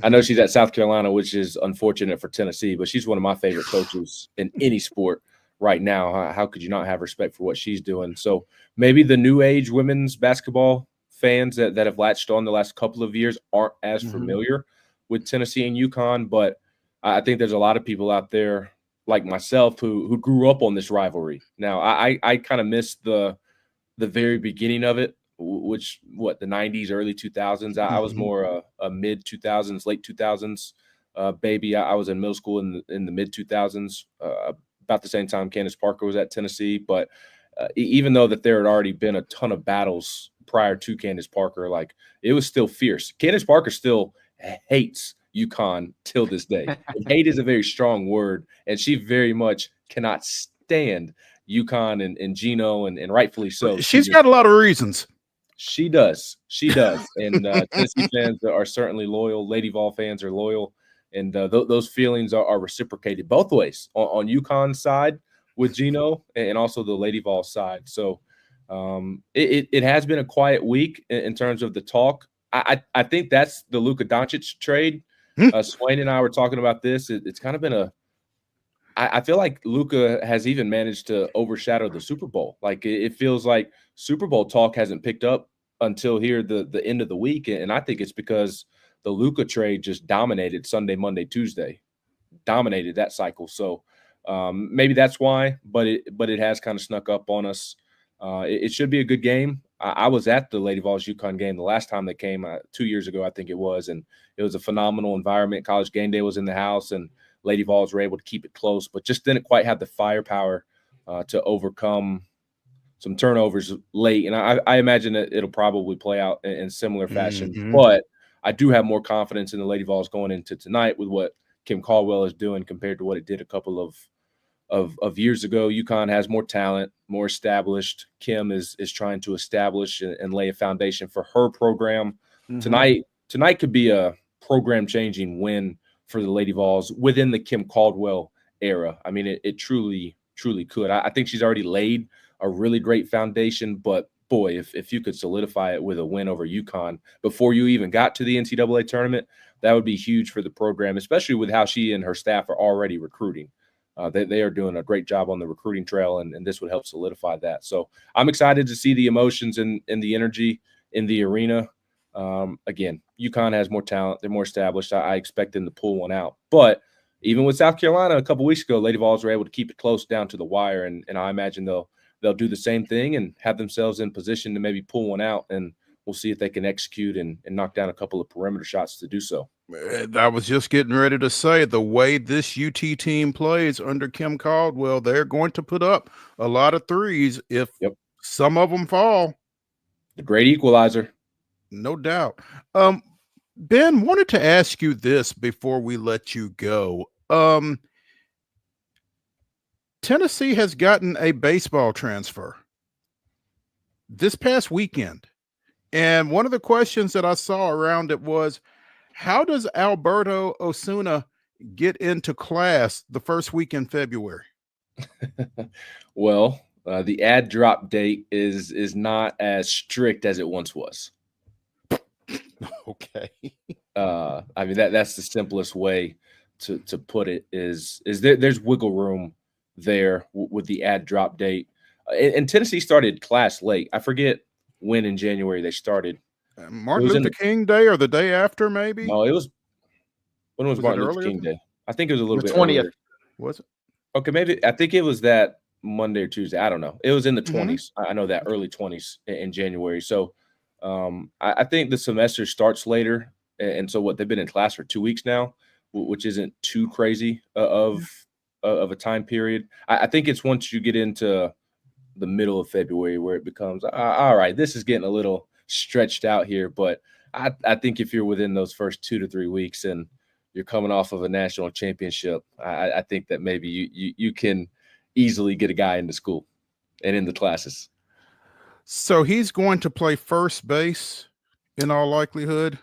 S: know she's at South Carolina, which is unfortunate for Tennessee, but she's one of my favorite coaches in any sport right now. How could you not have respect for what she's doing? So maybe the new age women's basketball fans that have latched on the last couple of years aren't as familiar with Tennessee and UConn, but I think there's a lot of people out there like myself who grew up on this rivalry. Now, I kind of missed the very beginning of it, which the 90s, early 2000s. I was more a mid 2000s, late 2000s baby. I was in middle school in the mid 2000s, about the same time Candace Parker was at Tennessee. But even though that there had already been a ton of battles prior to Candace Parker, like, it was still fierce. Candace Parker still hates UConn till this day. Hate is a very strong word, and she very much cannot stand UConn and Gino, and rightfully so.
A: She's got a lot of reasons.
S: She does. And Tennessee fans are certainly loyal. Lady Vol fans are loyal, and those feelings are reciprocated both ways on UConn's side with Gino and also the Lady Vol side. So it has been a quiet week in terms of the talk. I think that's the Luka Doncic trade. Swain and I were talking about this. It's kind of been I feel like Luka has even managed to overshadow the Super Bowl. Like, it feels like Super Bowl talk hasn't picked up until here the end of the week, and I think it's because the Luka trade just dominated Sunday, Monday, Tuesday, dominated that cycle. So maybe that's why, but it has kind of snuck up on us. It should be a good game. I was at the Lady Vols UConn game the last time they came 2 years ago, I think it was, and it was a phenomenal environment. College Game Day was in the house, and Lady Vols were able to keep it close, but just didn't quite have the firepower to overcome some turnovers late. And I imagine that it'll probably play out in similar fashion. But I do have more confidence in the Lady Vols going into tonight with what Kim Caldwell is doing compared to what it did a couple of years ago. UConn has more talent, more established. Kim is trying to establish and lay a foundation for her program. Tonight could be a program-changing win for the Lady Vols within the Kim Caldwell era. I mean, it truly could. I think she's already laid a really great foundation, but boy, if you could solidify it with a win over UConn before you even got to the NCAA tournament, that would be huge for the program, especially with how she and her staff are already recruiting. They are doing a great job on the recruiting trail, and this would help solidify that. So I'm excited to see the emotions and the energy in the arena. Again, UConn has more talent. They're more established. I expect them to pull one out. But even with South Carolina a couple weeks ago, Lady Vols were able to keep it close down to the wire, and I imagine they'll do the same thing and have themselves in position to maybe pull one out, and we'll see if they can execute and knock down a couple of perimeter shots to do so.
A: I was just getting ready to say, the way this UT team plays under Kim Caldwell, they're going to put up a lot of threes if some of them fall.
S: The great equalizer.
A: No doubt. Ben, wanted to ask you this before we let you go. Tennessee has gotten a baseball transfer this past weekend. And one of the questions that I saw around it was, how does Alberto Osuna get into class the first week in February?
S: Well, the ad drop date is not as strict as it once was.
A: Okay.
S: I mean, that's the simplest way to put it is there's wiggle room there with the add drop date. And Tennessee started class late. I forget when in January they started.
A: Martin Luther King Day or the day after, maybe?
S: No, it was when was Martin Luther
A: earlier
S: King Day? I think it was a little
B: The
S: bit
B: 20th.
S: earlier.
A: Was it?
S: Okay, maybe I think it was that Monday or Tuesday. I don't know. It was in the
A: Mhm.
S: 20s. I know that early 20s in January. So I think the semester starts later. And so what they've been in class for 2 weeks now, which isn't too crazy of a time period. I think it's once you get into the middle of February where it becomes all right, this is getting a little stretched out here. But I think if you're within those first 2 to 3 weeks and you're coming off of a national championship, I think that maybe you can easily get a guy into school and in the classes.
A: So he's going to play first base in all likelihood.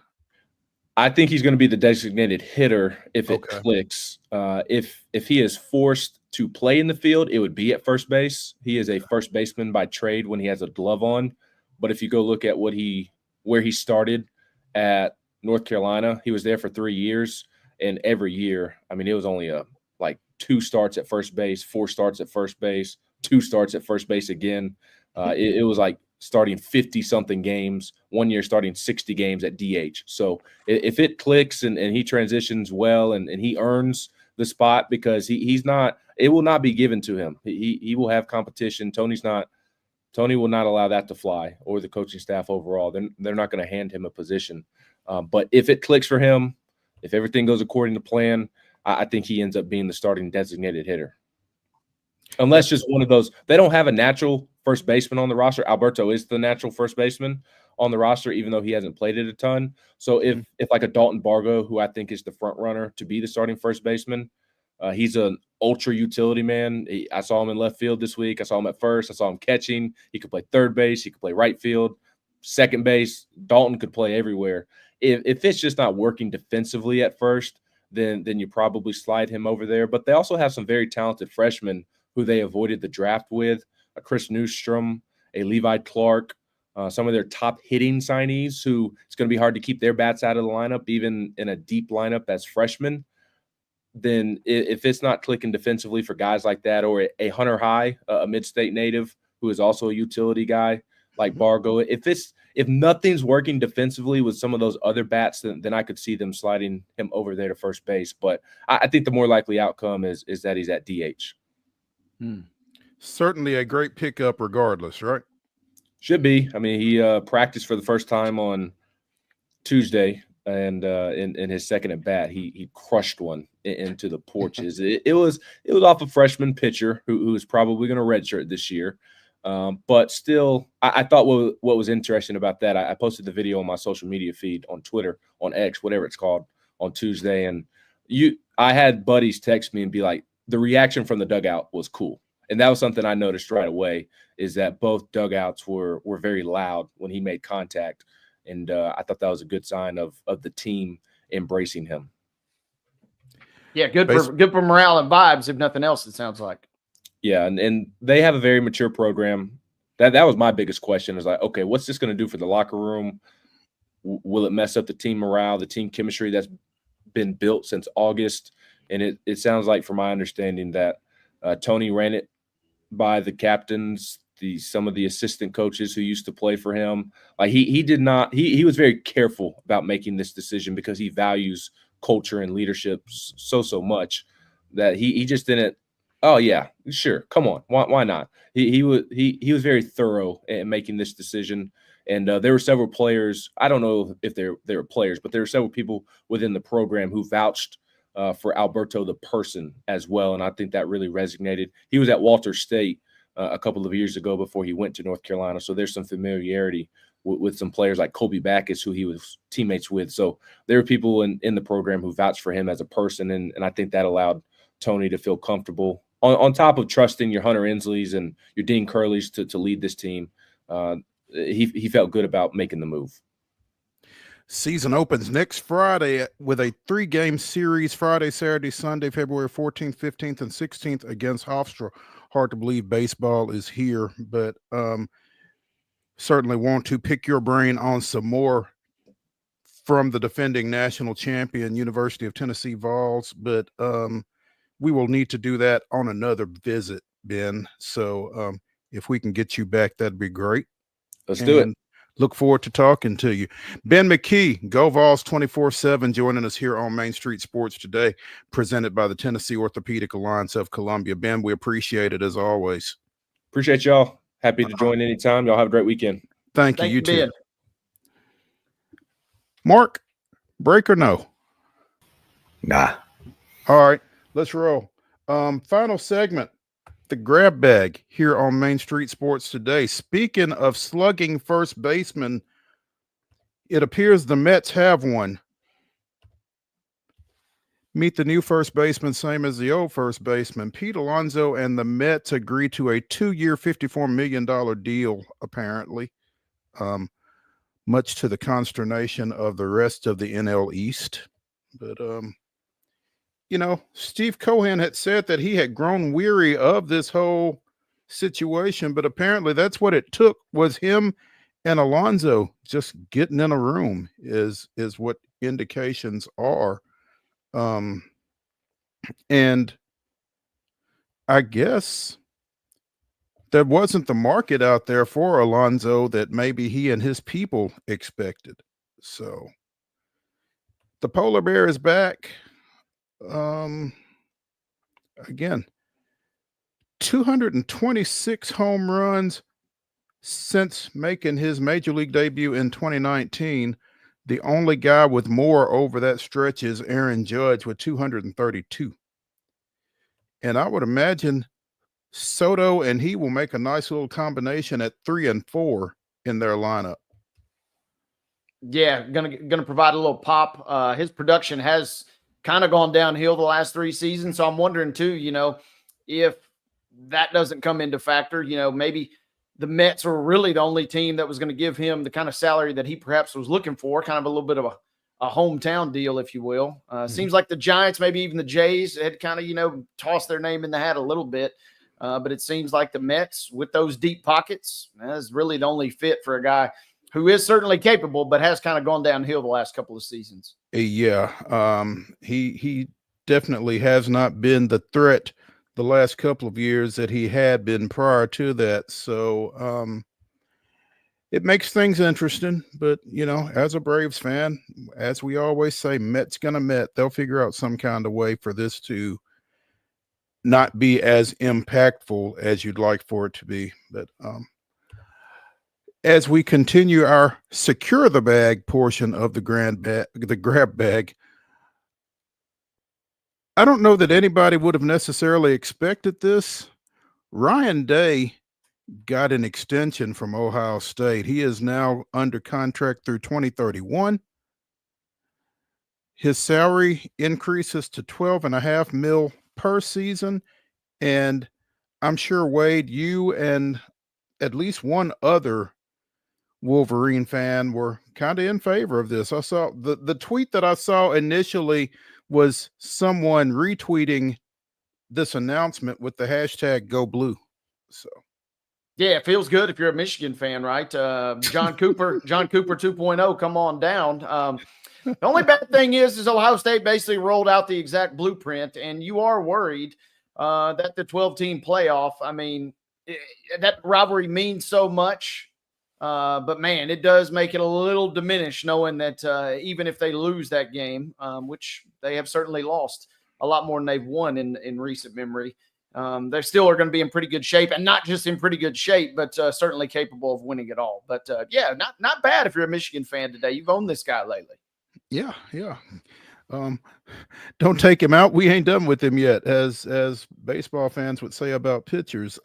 S: I think he's going to be the designated hitter if it clicks. If he is forced to play in the field, it would be at first base. He is a first baseman by trade when he has a glove on. But if you go look at where he started at North Carolina, he was there for 3 years, and every year, I mean, it was only like 2 starts at first base, 4 starts at first base, 2 starts at first base again. It was like starting 50-something games, 1 year starting 60 games at DH. So if it clicks and he transitions well and he earns the spot, because he's not – it will not be given to him. He will have competition. Tony will not allow that to fly, or the coaching staff overall. They're not going to hand him a position. But if it clicks for him, if everything goes according to plan, I think he ends up being the starting designated hitter. Unless just one of those – they don't have a natural first baseman on the roster. Alberto is the natural first baseman on the roster, even though he hasn't played it a ton. So if like a Dalton Bargo, who I think is the front runner to be the starting first baseman, he's an ultra utility man. I saw him in left field this week. I saw him at first. I saw him catching. He could play third base. He could play right field, second base. Dalton could play everywhere. If it's just not working defensively at first, then you probably slide him over there. But they also have some very talented freshmen who they avoided the draft with, a Chris Newstrom, a Levi Clark, some of their top hitting signees who it's going to be hard to keep their bats out of the lineup, even in a deep lineup as freshmen. Then if it's not clicking defensively for guys like that, or a Hunter High, a mid-state native who is also a utility guy like Bargo, if nothing's working defensively with some of those other bats, then I could see them sliding him over there to first base. But I think the more likely outcome is that he's at DH.
A: Certainly a great pickup regardless, right?
S: Should be. I mean, he practiced for the first time on Tuesday, and in his second at bat, he crushed one into the porches. It was off a freshman pitcher who is probably going to redshirt this year. But still, I thought what was interesting about that, I posted the video on my social media feed on Twitter, on X, whatever it's called, on Tuesday. And I had buddies text me and be like, the reaction from the dugout was cool. And that was something I noticed right away, is that both dugouts were very loud when he made contact. And I thought that was a good sign of the team embracing him.
B: Yeah, good for morale and vibes, if nothing else, it sounds like.
S: Yeah, and they have a very mature program. That was my biggest question, is like, okay, what's this going to do for the locker room? Will it mess up the team morale, the team chemistry that's been built since August? And it sounds like, from my understanding, that Tony ran it by the captains, some of the assistant coaches who used to play for him. Like he was very careful about making this decision, because he values culture and leadership so much that he just didn't. Oh yeah, sure, come on, why not? He was very thorough in making this decision. And there were several players. I don't know if they were players, but there were several people within the program who vouched for Alberto the person as well, and I think that really resonated. He was at Walter State a couple of years ago before he went to North Carolina, so there's some familiarity with some players like Kobe Backus, who he was teammates with. So there were people in the program who vouched for him as a person, and I think that allowed Tony to feel comfortable, on top of trusting your Hunter Insleys and your Dean Curleys to lead this team. He felt good about making the move.
A: Season opens next Friday with a 3-game series, Friday, Saturday, Sunday, February 14th, 15th, and 16th against Hofstra. Hard to believe baseball is here, but certainly want to pick your brain on some more from the defending national champion, University of Tennessee Vols, but we will need to do that on another visit, Ben. So if we can get you back, that'd be great.
S: Let's do it.
A: Look forward to talking to you. Ben McKee, Go Vols 24/7, joining us here on Main Street Sports today, presented by the Tennessee Orthopedic Alliance of Columbia. Ben, we appreciate it as always.
S: Appreciate y'all. Happy to join anytime. Y'all have a great weekend.
A: Thank you. You too. Mark, break or no?
K: Nah.
A: All right, let's roll. Final segment, the grab bag here on Main Street Sports today. Speaking of slugging first baseman, it appears the Mets have one. Meet the new first baseman, same as the old first baseman. Pete Alonso and the Mets agreed to a 2-year, $54 million deal, apparently, much to the consternation of the rest of the NL East. But, you know, Steve Cohen had said that he had grown weary of this whole situation, but apparently that's what it took, was him and Alonso just getting in a room is what indications are. And I guess there wasn't the market out there for Alonso that maybe he and his people expected. So the polar bear is back. Again, 226 home runs since making his major league debut in 2019. The only guy with more over that stretch is Aaron Judge with 232. And I would imagine Soto and he will make a nice little combination at 3 and 4 in their lineup.
B: Yeah, gonna provide a little pop. His production has kind of gone downhill the last 3 seasons. So I'm wondering too, you know, if that doesn't come into factor, you know, maybe the Mets were really the only team that was going to give him the kind of salary that he perhaps was looking for, kind of a little bit of a hometown deal, if you will. Seems like the Giants, maybe even the Jays, had kind of, you know, tossed their name in the hat a little bit. But it seems like the Mets, with those deep pockets, is really the only fit for a guy who is certainly capable, but has kind of gone downhill the last couple of seasons.
A: Yeah, he definitely has not been the threat the last couple of years that he had been prior to that. So it makes things interesting. But, you know, as a Braves fan, as we always say, Mets gonna Met. They'll figure out some kind of way for this to not be as impactful as you'd like for it to be. But as we continue our secure the bag portion of the grab bag, I don't know that anybody would have necessarily expected this. Ryan Day got an extension from Ohio State. He is now under contract through 2031. His salary increases to $12.5 million per season. And I'm sure, Wade, you and at least one other Wolverine fan were kind of in favor of this. I saw the tweet that I saw initially was someone retweeting this announcement with the hashtag Go Blue. So
B: yeah, it feels good if you're a Michigan fan, right? John Cooper 2.0, come on down. The only bad thing is Ohio State basically rolled out the exact blueprint, and you are worried that the 12-team playoff, I mean, that rivalry means so much. But man, it does make it a little diminished knowing that even if they lose that game, which they have certainly lost a lot more than they've won in recent memory, they still are going to be in pretty good shape, and not just in pretty good shape, but certainly capable of winning it all. But yeah, not bad if you're a Michigan fan today. You've owned this guy lately.
A: Yeah. Don't take him out. We ain't done with him yet, as baseball fans would say about pitchers.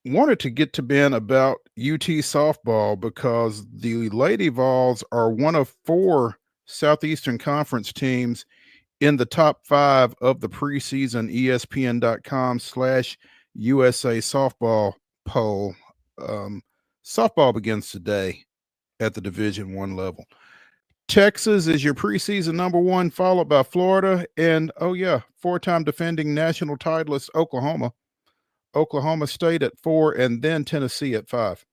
A: Wanted to get to Ben about UT softball because the Lady Vols are one of 4 Southeastern Conference teams in the top 5 of the preseason ESPN.com/USA softball poll. Softball begins today at the Division I level. Texas is your preseason number 1, followed by Florida, and 4-time defending national titleist Oklahoma State at 4, and then Tennessee at 5.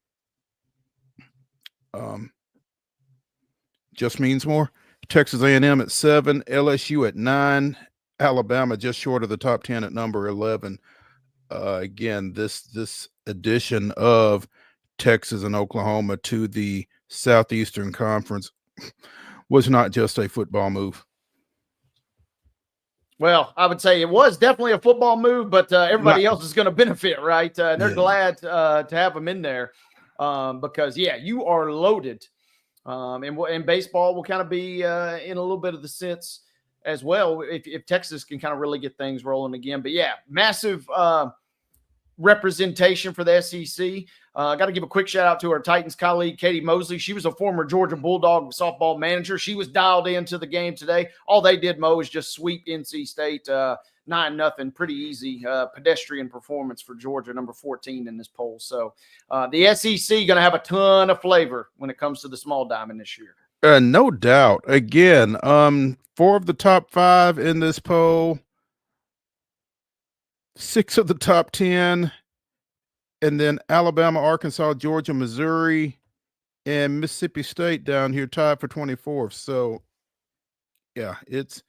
A: just means more. Texas A&M at 7, LSU at 9, Alabama just short of the top 10 at number 11. Again, this addition of Texas and Oklahoma to the Southeastern Conference was not just a football move.
B: Well, I would say it was definitely a football move, but everybody else is going to benefit, right? They're glad to have them in there because, you are loaded. And baseball will kind of be in a little bit of the sense as well if Texas can kind of really get things rolling again. But, massive representation for the SEC. Got to give a quick shout out to our Titans colleague, Katie Mosley. She was a former Georgia Bulldog softball manager. She was dialed into the game today. All they did, Mo, is just sweep NC State 9-0. Pretty easy pedestrian performance for Georgia, number 14 in this poll. So the SEC going to have a ton of flavor when it comes to the small diamond this year.
A: No doubt. Again, 4 of the top 5 in this poll, 6 of the top 10, and then Alabama, Arkansas, Georgia, Missouri, and Mississippi State down here tied for 24th. So, it's,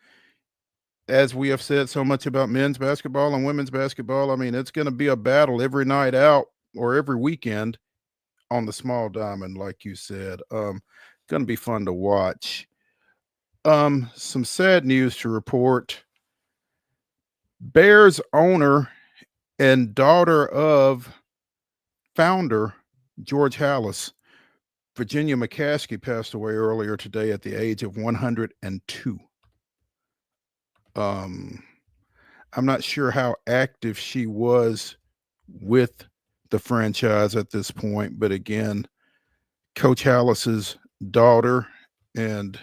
A: as we have said so much about men's basketball and women's basketball, I mean, it's going to be a battle every night out or every weekend on the small diamond, like you said. Going to be fun to watch. Some sad news to report. Bears owner and daughter of founder George Halas, Virginia McCaskey, passed away earlier today at the age of 102. I'm not sure how active she was with the franchise at this point, but again, Coach Halas's daughter and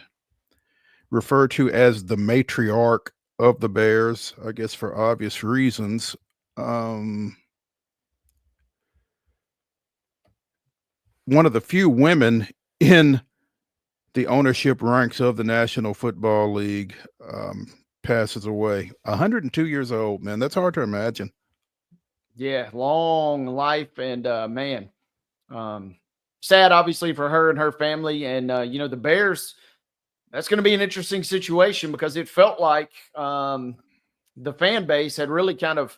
A: referred to as the matriarch of the Bears, I guess for obvious reasons. One of the few women in the ownership ranks of the National Football League passes away. 102 years old, man. That's hard to imagine.
B: Yeah, long life and sad obviously for her and her family. And the Bears, that's going to be an interesting situation because it felt like the fan base had really kind of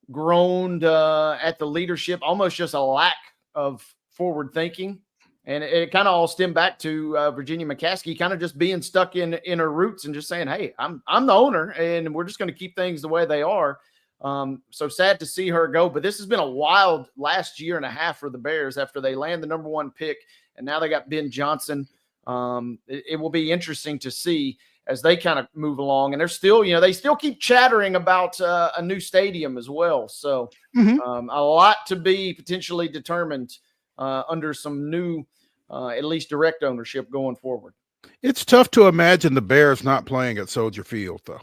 B: groaned at the leadership, almost just a lack of forward thinking. And it kind of all stemmed back to Virginia McCaskey kind of just being stuck in her roots and just saying, hey, I'm the owner and we're just going to keep things the way they are. So sad to see her go, but this has been a wild last year and a half for the Bears after they land the number 1 pick. And now they got Ben Johnson. It will be interesting to see as they kind of move along, and they're still, they still keep chattering about a new stadium as well. So a lot to be potentially determined under some new, at least direct ownership going forward.
A: It's tough to imagine the Bears not playing at Soldier Field, though.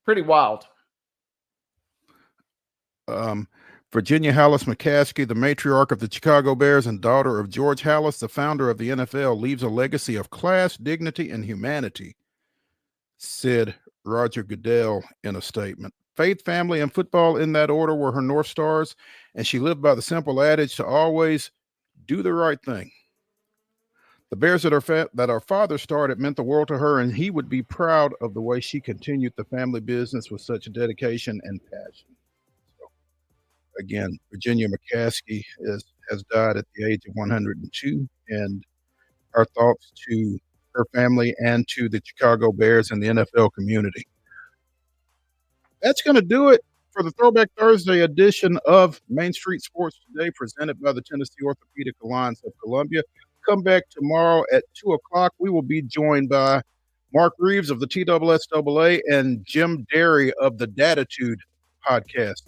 B: Pretty wild.
A: Virginia Halas McCaskey, the matriarch of the Chicago Bears and daughter of George Halas, the founder of the NFL, leaves a legacy of class, dignity, and humanity, said Roger Goodell in a statement. Faith, family, and football in that order were her North Stars, and she lived by the simple adage to always do the right thing. The Bears that our father started meant the world to her, and he would be proud of the way she continued the family business with such dedication and passion. So, again, Virginia McCaskey has died at the age of 102, and our thoughts to her family and to the Chicago Bears and the NFL community. That's going to do it for the Throwback Thursday edition of Main Street Sports Today, presented by the Tennessee Orthopedic Alliance of Columbia. Come back tomorrow at 2 o'clock. We will be joined by Mark Reeves of the TSSAA and Jim Derry of the Datitude podcast.